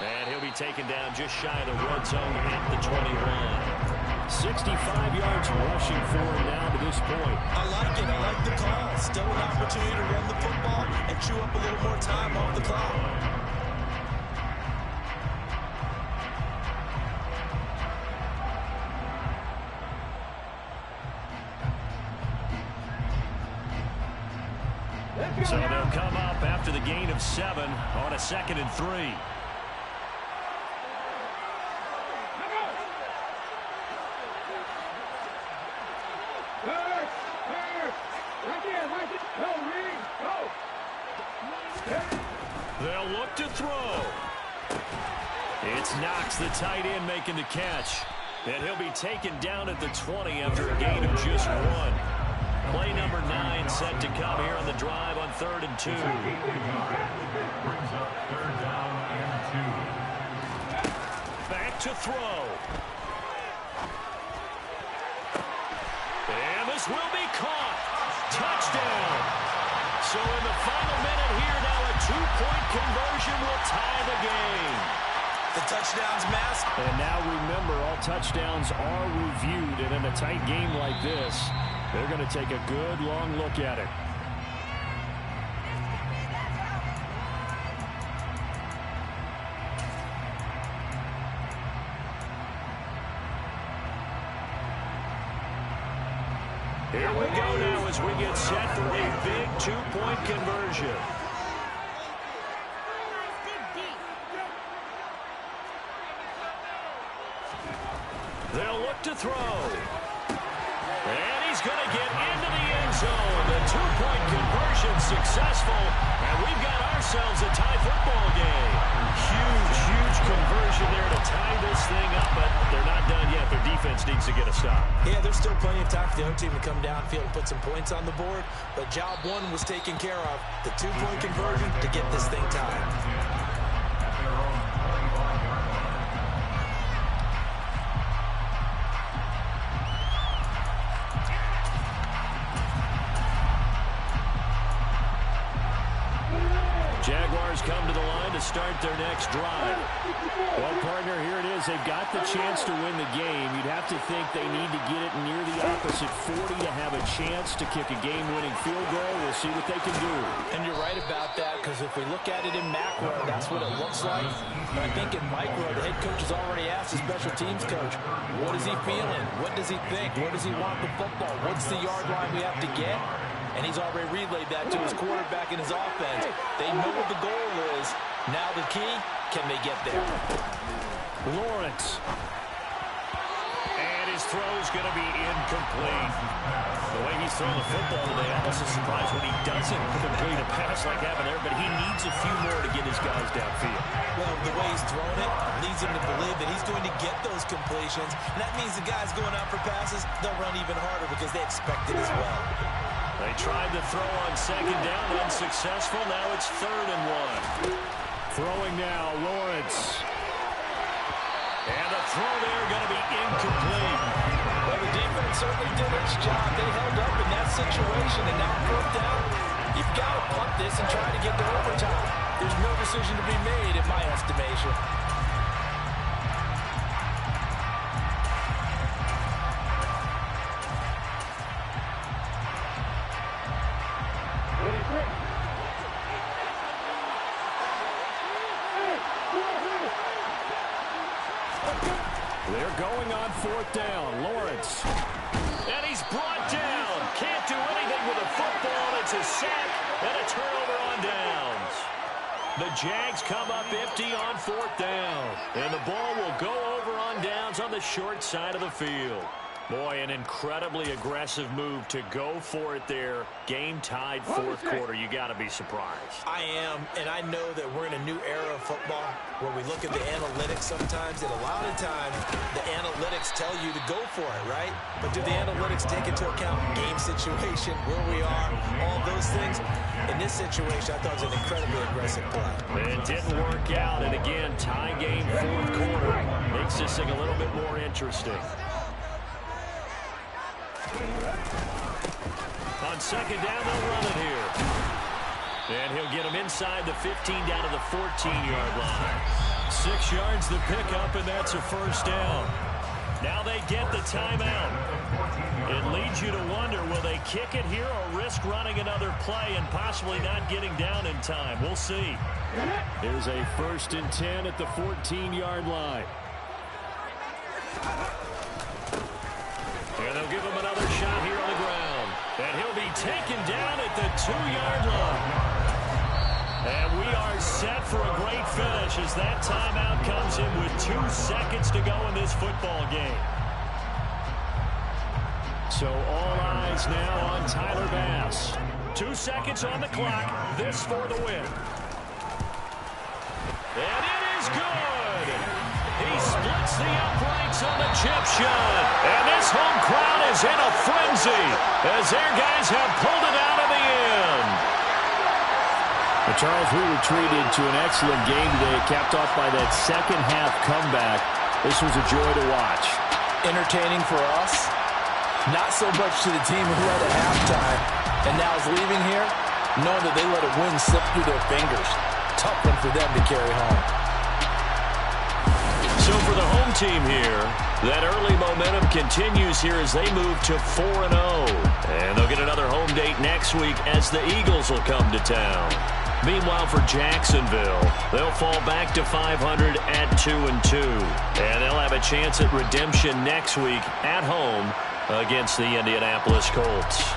[SPEAKER 1] And he'll be taken down just shy of the red zone at the 21. 65 yards rushing for him now to this point.
[SPEAKER 2] I like it. I like the call. Still an opportunity to run the football and chew up a little more time off the clock.
[SPEAKER 1] So they'll come up after the gain of 7 on a 2nd and 3. They'll look to throw. It's Knox, the tight end, making the catch. And he'll be taken down at the 20 after a gain of just 1. Play number 9 set to come here on the drive on 3rd and 2.
[SPEAKER 5] Brings up 3rd down and 2.
[SPEAKER 1] Back to throw. And this will be caught. Touchdown. So in the final minute here now, a 2-point conversion will tie the game.
[SPEAKER 2] The touchdown's masked.
[SPEAKER 4] And now remember, all touchdowns are reviewed. And in a tight game like this, they're going to take a good long look at it.
[SPEAKER 1] Here we go now as we get set for a big 2-point conversion. They'll look to throw. And he's going to get into the end zone. The 2-point conversion successful. And we've got ourselves a tie football game. Huge conversion there to tie this thing up, but they're not done yet. Their defense needs to get a stop.
[SPEAKER 2] Yeah, there's still plenty of time for the home team to come downfield and put some points on the board, but job 1 was taken care of. The 2-point conversion to get this thing tied.
[SPEAKER 1] Jaguars come to the line to start their next drive.
[SPEAKER 4] Well, partner, here it is. They've got the chance to win the game. You'd have to think they need to get it near the opposite 40 to have a chance to kick a game-winning field goal. We'll see what they can do.
[SPEAKER 2] And you're right about that, because if we look at it in macro, that's what it looks like. But I think in micro, the head coach has already asked the special teams coach, what is he feeling? What does he think? Where does he want the football? What's the yard line we have to get? And he's already relayed that to his quarterback and his offense. They know what the goal is. Now the key, can they get there?
[SPEAKER 4] Lawrence.
[SPEAKER 1] And his throw's going to be incomplete. The way he's throwing the football today, I'm also surprised when he doesn't complete a pass like happened there, but he needs a few more to get his guys downfield.
[SPEAKER 2] Well, the way he's throwing it leads him to believe that he's going to get those completions, and that means the guys going out for passes, they'll run even harder because they expect it as well.
[SPEAKER 1] They tried to throw on second down, unsuccessful. Now it's 3rd and 1.
[SPEAKER 4] Throwing now, Lawrence.
[SPEAKER 1] And the throw there going to be incomplete.
[SPEAKER 2] Well, the defense certainly did its job. They held up in that situation, and now 4th down, you've got to punt this and try to get to overtime. There's no decision to be made, in my estimation.
[SPEAKER 4] They're going on 4th down. Lawrence.
[SPEAKER 1] And he's brought down. Can't do anything with the football. It's a sack and a turnover on downs. The Jags come up empty on 4th down. And the ball will go over on downs on the short side of the field. Boy, an incredibly aggressive move to go for it there. Game tied 4th quarter. You got to be surprised.
[SPEAKER 2] I am, and I know that we're in a new era of football where we look at the analytics sometimes, and a lot of times the analytics tell you to go for it, right? But do the analytics take into account game situation, where we are, all those things? In this situation, I thought it was an incredibly aggressive play.
[SPEAKER 1] It didn't work out, and again, tie game 4th quarter makes this thing a little bit more interesting. On second down, they'll run it here. And he'll get him inside the 15 down to the 14-yard line. 6 yards the pickup, and that's a 1st down. Now they get the timeout. It leads you to wonder, will they kick it here or risk running another play and possibly not getting down in time? We'll see.
[SPEAKER 4] Here's a 1st and 10 at the 14-yard line.
[SPEAKER 1] And they'll give him another shot here on the ground. And he'll be taken down at the 2-yard line. And we are set for a great finish as that timeout comes in with 2 seconds to go in this football game.
[SPEAKER 4] So all eyes now on Tyler Bass.
[SPEAKER 1] 2 seconds on the clock. This for the win. And it is good. He splits the uprights on the chip shot. And this home crowd is in a frenzy as their guys have pulled it out of the end.
[SPEAKER 4] Well, Charles, we were treated to an excellent game today, capped off by that second-half comeback. This was a joy to watch.
[SPEAKER 2] Entertaining for us. Not so much to the team who led at halftime and now is leaving here, knowing that they let a win slip through their fingers. Tough one for them to carry home.
[SPEAKER 1] So for the home team here, that early momentum continues here as they move to 4-0. And they'll get another home date next week as the Eagles will come to town. Meanwhile, for Jacksonville, they'll fall back to 500 at 2-2. And they'll have a chance at redemption next week at home against the Indianapolis Colts.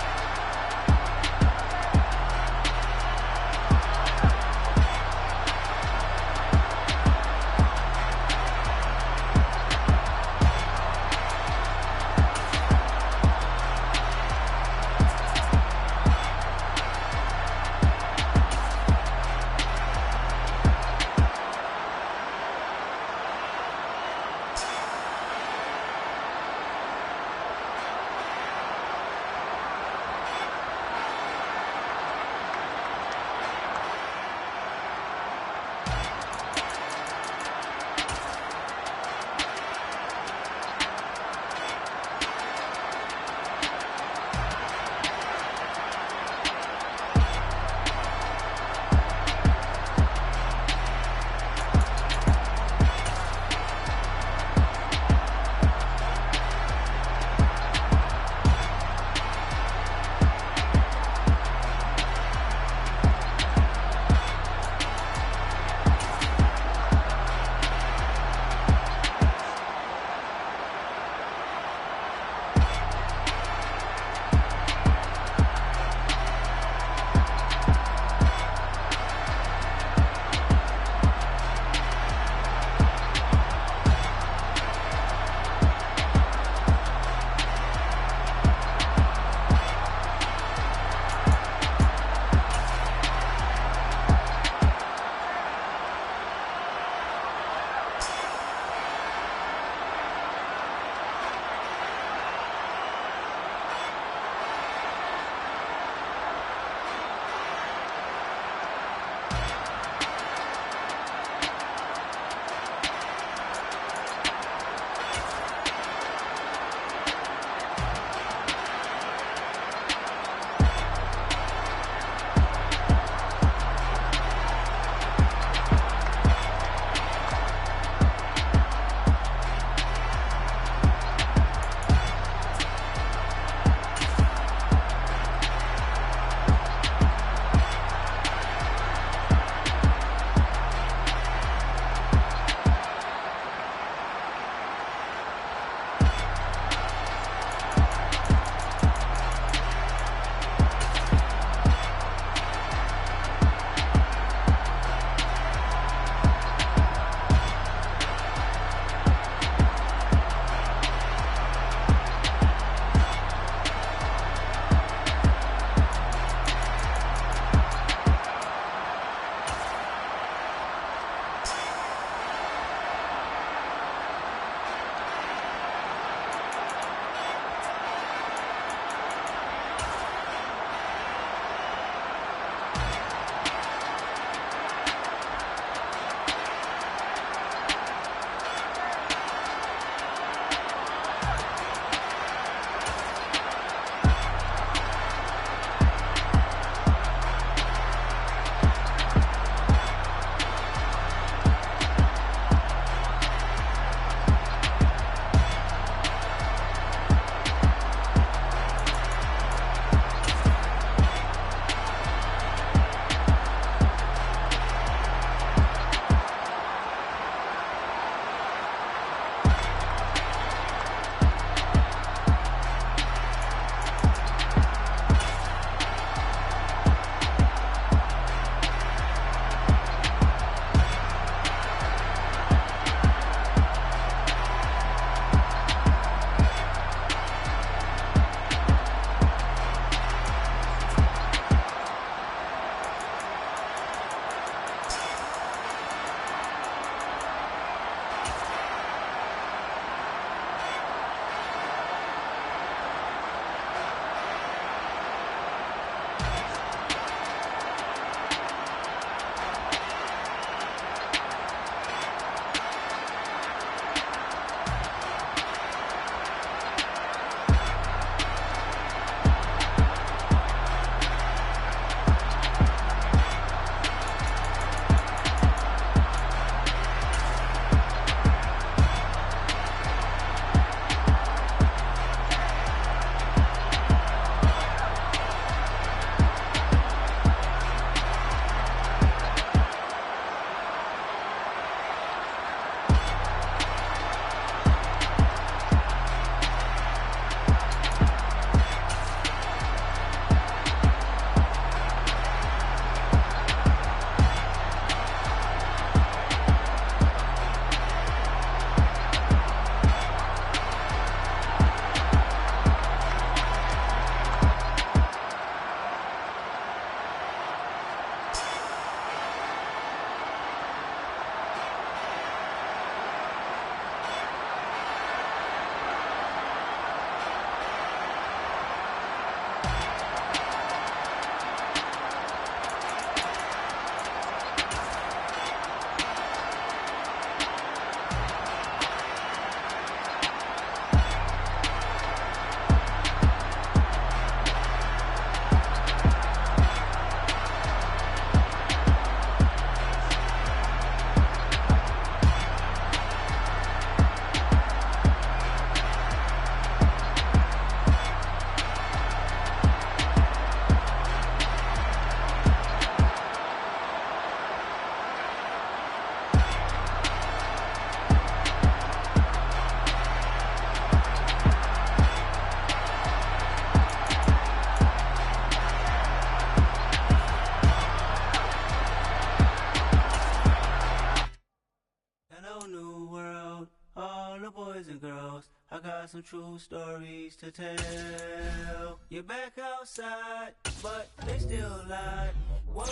[SPEAKER 6] I got some true stories to tell. You're back outside, but they still lie. Whoa,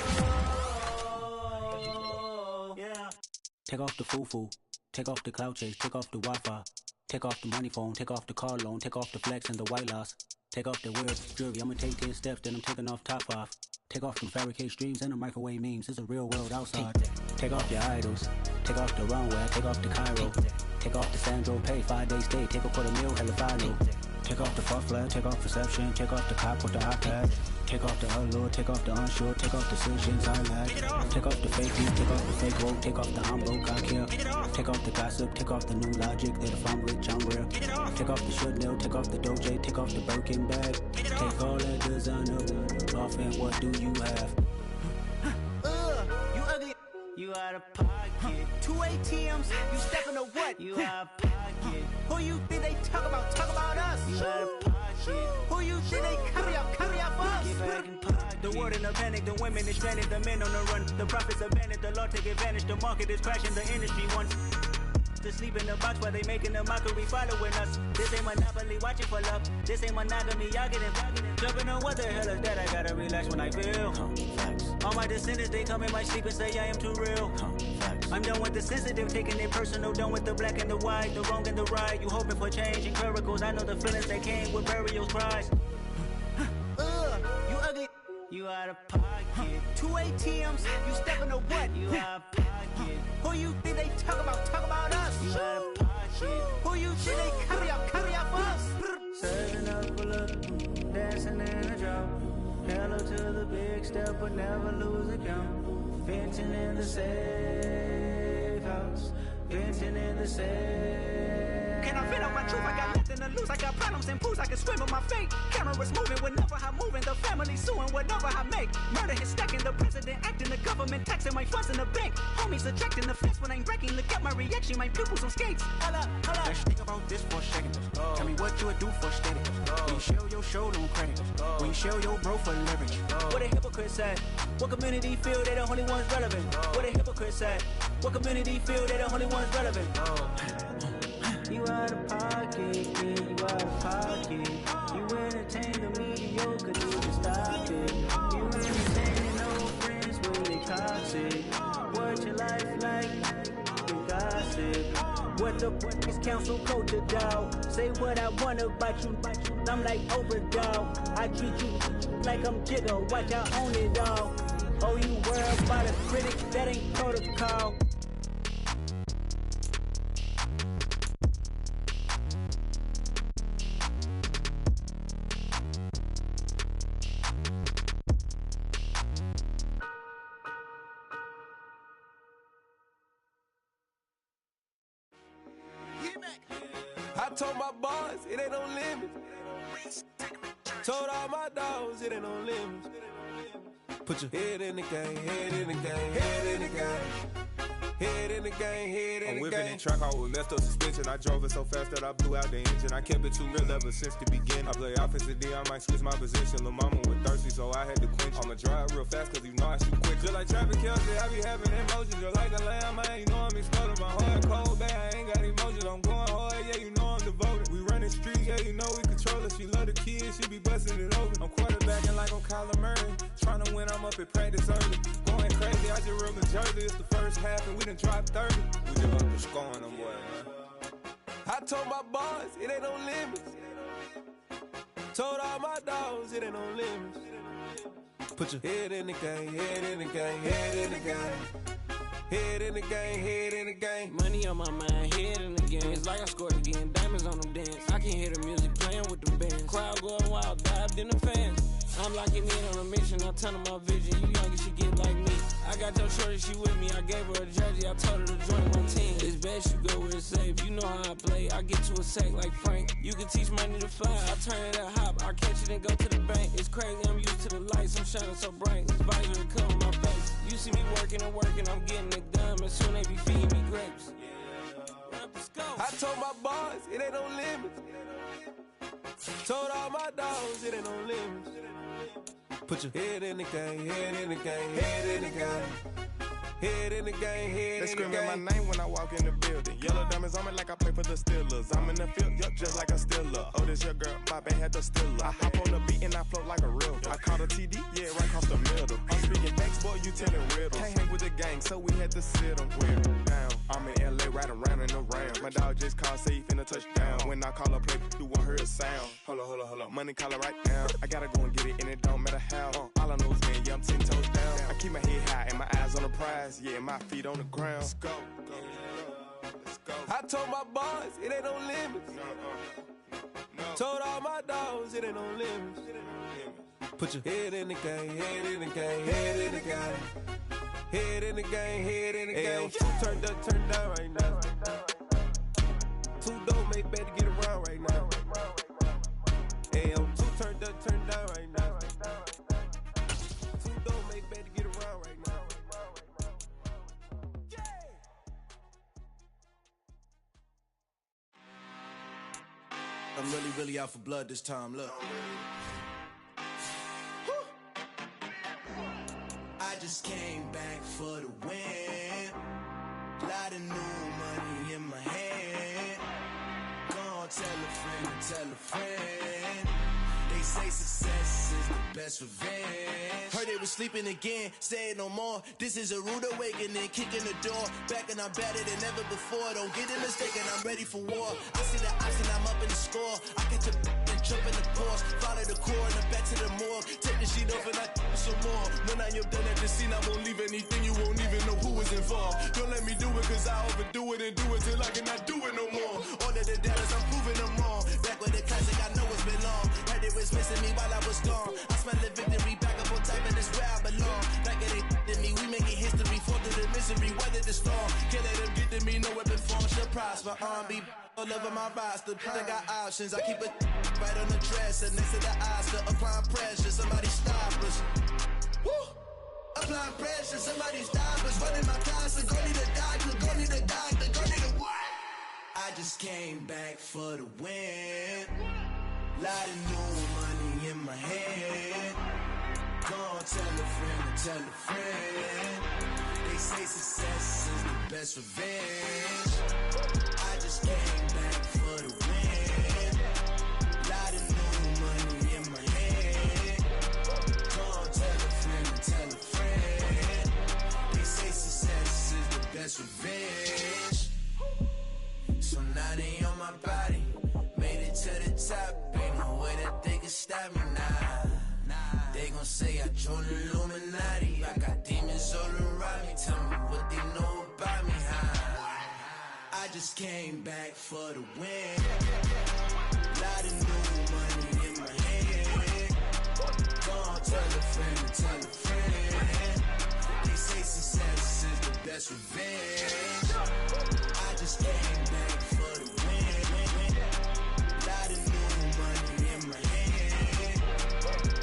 [SPEAKER 6] yeah. Take off the foo-foo, take off the cloud chase, take off the Wi-Fi, take off the money phone, take off the car loan, take off the flex and the white loss, take off the weird jewelry. I'ma take 10 steps, then I'm taking off top 5. Take off them fabricated streams and the microwave memes. It's a real world outside. Take off your idols, take off the runway, take off the Cairo, take off the Sandro pay, 5-day stay, take a $250,000, hella follow. Take off the fuck flag, take off reception, take off the cop with the iPad. Take off the allure, take off the unsure, take off the decisions I lack. Take off the fake beat, take off the fake woke, take off the I'm broke, I care. Take off the gossip, take off the new logic that if I'm rich, I'm real. Take off the Chanel, take off the Doja, take off the Birkin bag. Take all that designer off and what do you have? You ugly. You out of pocket. 2 ATMs, you stepping to what? You out of pocket. Who you think they talk about? Talk about us. You out of pocket. Who you think they carry up for us? Get back in pocket. The world in a panic, the women is stranded, the men on the run. The profits abandoned, the law take advantage. The market is crashing, the industry wants to sleep in the box while they making a mockery following us. This ain't Monopoly, watching for love. This ain't monogamy, y'all getting jumping on what the hell is that? I gotta relax when I feel. All my descendants, they come in my sleep and say I am too real. I'm done with the sensitive, taking it personal. Done with the black and the white, the wrong and the right. You hoping for change and miracles. I know the feelings that came with burial cries. You ugly. You out of pocket. 2 ATMs, you stepping to what? You out of pocket. Who you think they talk about? Talk about us. You out of pocket. Who you think they carry up for us? Serving up a look, dancing in a drop. Hello to the big step, but never lose a count. Venting in the safe house. Venting in the safe. Can I vent out my truth? I got nothing to lose. I got problems and pools. I can swim with my fate. Cameras moving whenever I'm moving. The family suing whatever I make. Murder is stacking. The president acting. The government taxing my funds in the bank. Homies ejecting the fence when I'm breaking. Look at my reaction. My pupils on skates. Holla, holla. Let's think about this for a second. Tell me what you would do for static. When you show your show no credit. When you show your bro for leverage. What a hypocrite said. What community feel they the only ones relevant? What a hypocrite said. What community feel they the only ones relevant? You out of pocket, yeah, you out of pocket. You entertain the mediocre, you can stop it. You entertaining old friends when they toxic. What your life like, you gossip. What the fuck is council culture, dog? Say what I want about you, I'm like overdog. I treat you like I'm Jigga, watch I own it all. Oh, you worry about a critic, that ain't protocol.
[SPEAKER 7] I told my boys, it ain't no limits. Told all my dogs, it ain't no limits. Put your head in the game, head in the game, head in the game. Head in the game, head in the game. I'm whipping and track out with messed up suspension. I drove it so fast that I blew out the engine. I kept it too real ever since the beginning. I play offensive D, I might switch my position. Lil' mama was thirsty, so I had to quench. I'ma drive real fast, cause you know I shoot quick. Just like traffic Kelsey, I be having emotions. Just like a lamb, man, you know I'm exploding. My heart cold, bad, I ain't got emotions. I'm going hard, yeah, you know I'm devoted. We running streets, yeah, you know we control it. She love the kids, she be busting it open. I'm quarterbacking like I'm Kyler Murray. Trying to win, I'm up at practice early. Going crazy, I just real the jersey. It's the first half and we done dropped 30. We just up to scoring them boys, man. I told my boys, it ain't no limits. Told all my dogs, it ain't no limits. Put your head in the game, head in the game, head in the game. Head in the game, head in the game.
[SPEAKER 8] Money on my mind, head in the game. It's like I scored again, diamonds on them dance. I can hear the music playing with the bands. Crowd going wild, dived in the fans. I'm locking in on a mission, I tunnel my vision. You young, you should get like me. I got your shorty, she with me. I gave her a jersey, I told her to join my team. It's best you go where it's safe. You know how I play, I get to a sack like Frank. You can teach money to fly, I turn it up hop. I catch it and go to the bank. It's crazy, I'm used to the lights, I'm shining so bright. This visor cover my face. You see me working and working, I'm getting it done. And soon they be feeding me grapes.
[SPEAKER 7] I told my boys, it ain't no limits. Told all my dogs, it ain't no limits. Put your head in the game, head in the game, head in the game. Head in the game, head
[SPEAKER 9] They
[SPEAKER 7] in the game.
[SPEAKER 9] screaming my name when I walk in the building. Yellow diamonds on me like I play for the Steelers. I'm in the field, yup, just like a Steeler. Oh, this your girl, my band had the Steeler. I hop on the beat and I float like a river. I caught a TD, yeah, right across the middle. I'm speaking facts, boy, you telling riddles. Can't hang with the gang, so we had to sit them down. I'm in LA, riding around and around. My dog just called, say he finna touch down. When I call a play, you won't hear a sound. Hold up, money calling right now. I gotta go and get it, and it don't matter how. All I know is, man, yeah, I'm 10 toes down. I keep my head high and my eyes on the prize. Yeah, my feet on the ground. Let's go.
[SPEAKER 7] I told my boys, it ain't no limits. Told all my dogs, it ain't no limits. Put your head in the game, head in the game, head in the game. Head in the game, head in the game. Turned up, turned down right now. Two dope make better get around right now. Hey, I'm two turned up, turned down right now. Two dope make better get around right now.
[SPEAKER 10] I'm really out for blood this time, look. I just came back for the win. Lot of new money in my hand. Gonna tell a friend and tell a friend. They say success is the best revenge. Heard they was sleeping again, say it no more. This is a rude awakening, kicking the door. Back and I'm better than ever before. Don't get it mistaken, I'm ready for war. I see the option, I'm up in the score. I catch a and jump in the course. Follow the core and the back to the morgue. Take the sheet off and I some more. When I am done at the scene, I won't leave anything. You won't even know who was involved. Don't let me do it, cause I overdo it and do it till I cannot do it no more. All of the doubters, I'm proving them wrong. Back with the classic, I know it's been long. Heard it was missing me while I was gone. I smell the victory back up on top, and it's where I belong. Like it ain't to me, we making history. Fall through the misery, weather the storm. Can't let them get to me, no weapon form should prosper. Be all over my roster. I got options, I keep it right on the dresser. Next to the Oscar, applying pressure. Somebody stop us. Woo! Applying pressure, somebody stop us. Running my closet, go need a doctor, go need a doctor, go need a what? I just came back for the win. Lot of new money in my hand. Gonna tell a friend and tell a friend. They say success is the best revenge. I just came back for the win. Lot of new money in my hand. Gonna tell a friend and tell a friend. They say success is the best revenge. So now they on my body. Made it to the top, ain't no way that they can stop me now. They gon' say I joined the Illuminati. I got demons all around me. Tell me what they know about me, huh? I just came back for the win. Lot of new money in my hand. Gonna tell a friend and tell a friend. They say success is the best revenge. I just came back for the win. Lot of new money in my hand.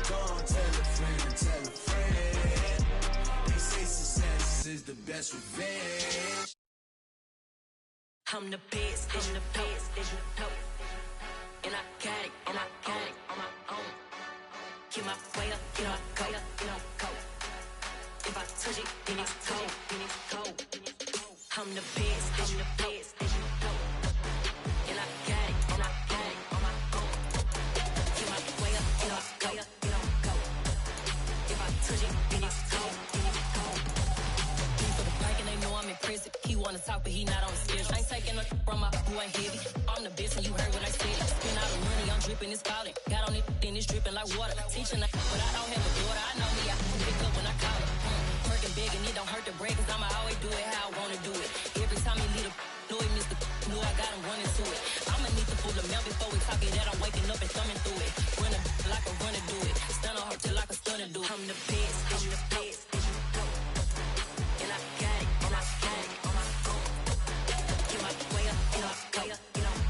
[SPEAKER 10] Gonna tell a friend and tell a friend. They say success is the best revenge.
[SPEAKER 11] I'm the best, I'm the best, and I got it, and I got it on my own. Get my way up, get my go, go. If I touch it, then it's cold, then it's cold. I'm the best, I'm the best, and I got it, and I got it on my own. Get my way up, get my go. If I touch it, then it's cold, then it's cold. For the bike and they know I'm in prison. He wanna talk, but he not on the schedule. I ain't taking no from my who ain't heavy. I'm the best and you heard what I said. Spend all the money, I'm dripping, it's falling. Got on it, then it's dripping like water. Teaching but I don't have a daughter. I know me, I can pick up when I call her. Working big and it don't hurt to break, cause I'ma always do it how I wanna do it. Every time he lead a know he missed the know I got him running to it. I'ma need to pull the mail before we talk it that I'm waking up and thumbing through it. Run a like a runner do it. Stun on her till like a stunner do it. I'm the best, I'm the best. And I got it, and I got it on my own. Get my way up, and I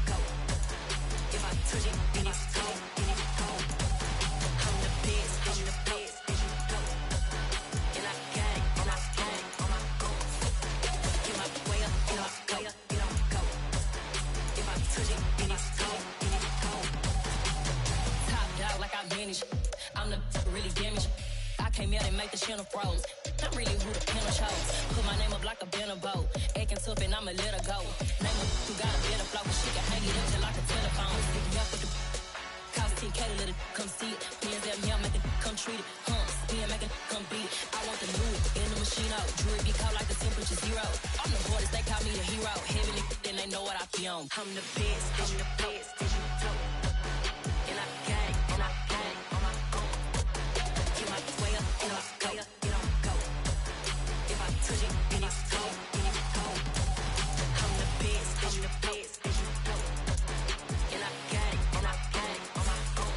[SPEAKER 11] go. If I touch it, then it's cold, then it's cold. I'm the best, I'm the best. And I got it, and I got it on my own. Get my way up, and I go. If I touch it, then it's cold, then it's cold. Top dog like I manage. I'm the really damaged. I came out and make the channel froze. I'm really who the pen chose. Put my name up like a banner boat. Acting tough and I'ma let her go. Name her who got a better flow. She can hang it up just like a telephone. Stick me up with the cost 10K to let it come see it. Hands at me, I make it come treat it. Spin, make it come beat it. I want the new in the machine out. Jewelry be caught like the temperature zero. I'm the borders, they call me the hero. Heavenly, then they know what I be on. I'm the best, I'm the best, did you know? And I got it, on my own. Get my way up, and I go, it don't go. If I touch it, then it's cold, then it's cold. I'm the best, did you know? And I got it, on my own.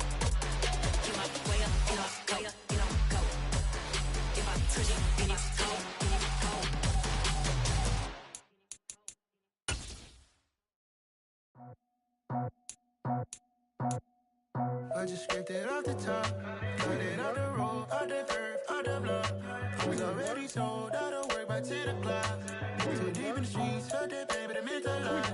[SPEAKER 11] Get my way up, and I go, it don't go. If I touch it, then it's cold, then it's cold.
[SPEAKER 10] I just scraped it off the top, cut it off the road, off the curve, off the block. I was already sold out of work by 10 o'clock. Too deep in the streets, felt that pain, but it meant a lot.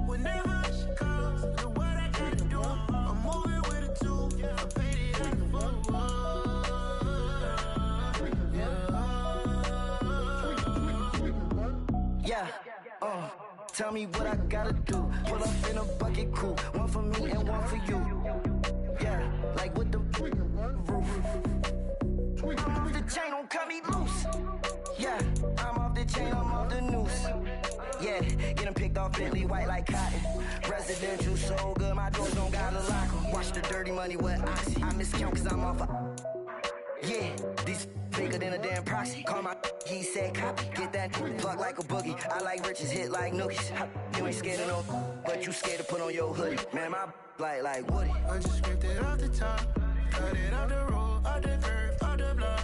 [SPEAKER 10] Whenever she calls, know what I gotta do. I'm moving with a two, I paid it out the full. Yeah, tell me what I gotta do. Pull up in a bucket crew, one for me and one for you. Yeah, like with the roof. I'm off the chain, don't cut me loose. Yeah, I'm off the chain, I'm off the noose. Yeah, getting picked off Bentley white like cotton. Residential so good, my doors don't gotta lock 'em. Watch the dirty money with oxy. I miscount cause I'm off yeah, these bigger than a damn proxy. Call my he said copy. Get that plug like a boogie. I like riches, hit like nookies. You ain't scared of no, but you scared to put on your hoodie. Man, my like Woody. I just scraped it off the top, cut it off the road, off the curve, off the block.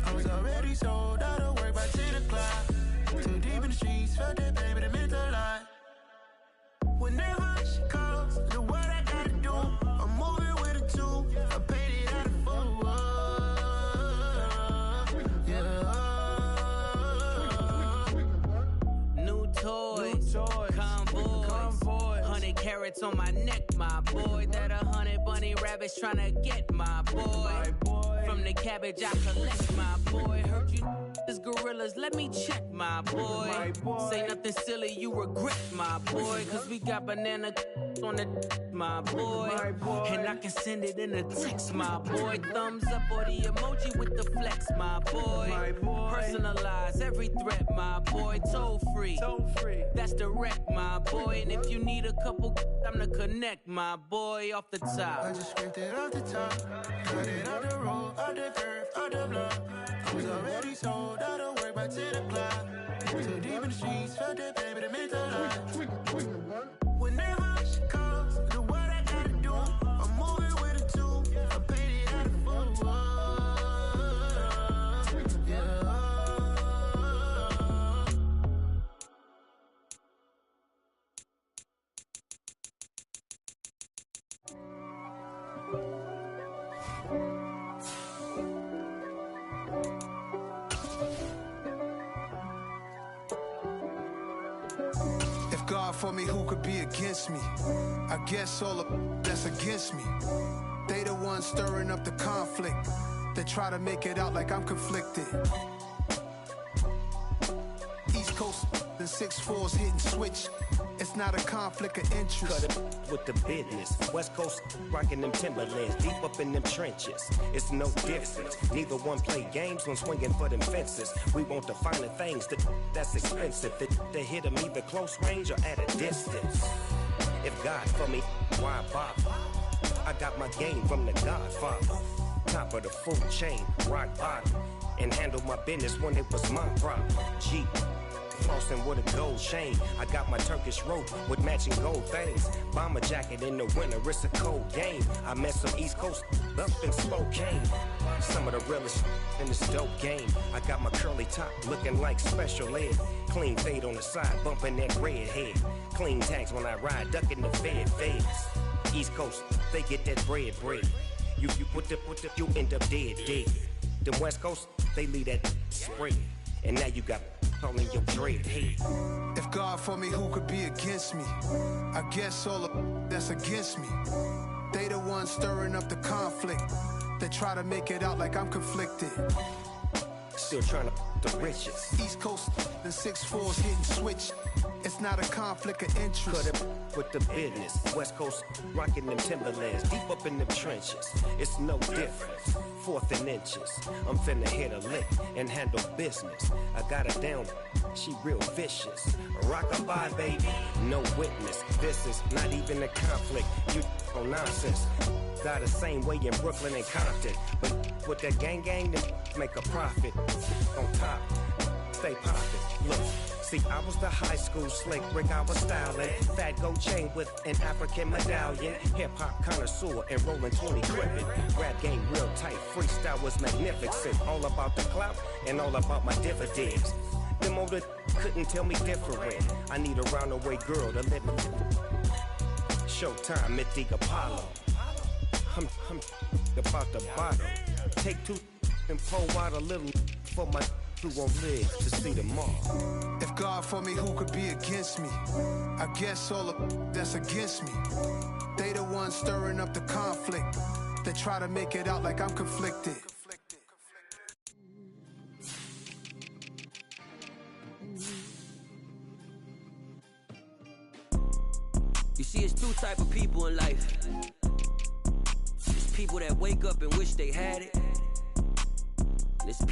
[SPEAKER 10] I was already sold out of work by 10 o'clock. Too deep in the streets, felt that pain, but it meant a lot. Whenever she calls, know what I gotta do. I'm moving with a two, I paid it out of full.
[SPEAKER 8] Convoy, 100 carats on my neck, my boy. That 100 bunny rabbits tryna get my boy. From the cabbage I collect, my boy. Heard you is gorillas, let me check, my boy. Say nothing silly, you regret, my boy. Cause we got banana on the my boy. And I can send it in a text, my boy. Thumbs up or the emoji with the flex, my boy. Personalize every threat, my boy. Toll free. That's direct, my boy. And if you need a couple, I'm the connect, my boy. Off the top.
[SPEAKER 10] I just scraped it off the top, cut it off the road, off the curve, off the block. I was already sold out of work by 10 o'clock. Too deep in the streets, felt that pain, but it meant a lot. Whenever she calls, know what I gotta do. I'm moving with a two, I paid it out of full. If God for me, who could be against me? I guess all of that's against me. They the ones stirring up the conflict. They try to make it out like I'm conflicted. East Coast and 6'4's hitting switch. It's not a conflict of interest.
[SPEAKER 12] Cut it with the business. West Coast rocking them Timberlands, deep up in them trenches. It's no difference. Neither one play games when swinging for them fences. We want the finer things that's expensive. That hit them either close range or at a distance. If God for me, why bother? I got my game from the Godfather. Top of the food chain, rock bottom. And handle my business when it was my problem. G. Flossing with a gold chain. I got my Turkish rope with matching gold things. Bomber jacket in the winter, it's a cold game. I met some East Coast up in Spokane. Some of the realest in this dope game. I got my curly top looking like special ed. Clean fade on the side, bumping that red head. Clean tags when I ride, ducking the feds. East Coast, they get that bread. You you end up dead. The West Coast, they leave that spread. And now you got all in your dread head.
[SPEAKER 10] If God for me, who could be against me? I guess all of that's against me. They the ones stirring up the conflict. They try to make it out like I'm conflicted.
[SPEAKER 12] still trying to the riches.
[SPEAKER 13] East Coast, the 6'4's getting switched. It's not a conflict of interest.
[SPEAKER 12] Cut it with the business. West Coast rocking them Timberlands, deep up in them trenches. It's no difference. 4th and inches. I'm finna hit a lick and handle business. I got her down, she real vicious. Rock-a-bye, baby, no witness. This is not even a conflict. You on nonsense. Got the same way in Brooklyn and Compton. But with that gang, then make a profit. On top, stay poppin'. Look. See, I was the high school slick Rick, I was styling. Fat gold chain with an African medallion. Hip-hop connoisseur and rolling 20 cribbin'. Rap game real tight, freestyle was magnificent. All about the clout and all about my dividends. Them older couldn't tell me different. I need a roundaway girl to let me. Showtime, Mythic Apollo. I'm about the bottom. Take 2 and pour out a little for my who won't live to see tomorrow.
[SPEAKER 13] If God for me, who could be against me? I guess all of that's against me. They the ones stirring up the conflict. They try to make it out like I'm conflicted.
[SPEAKER 14] You see, it's 2 type of people in life. There's people that wake up and wish they had it. There's people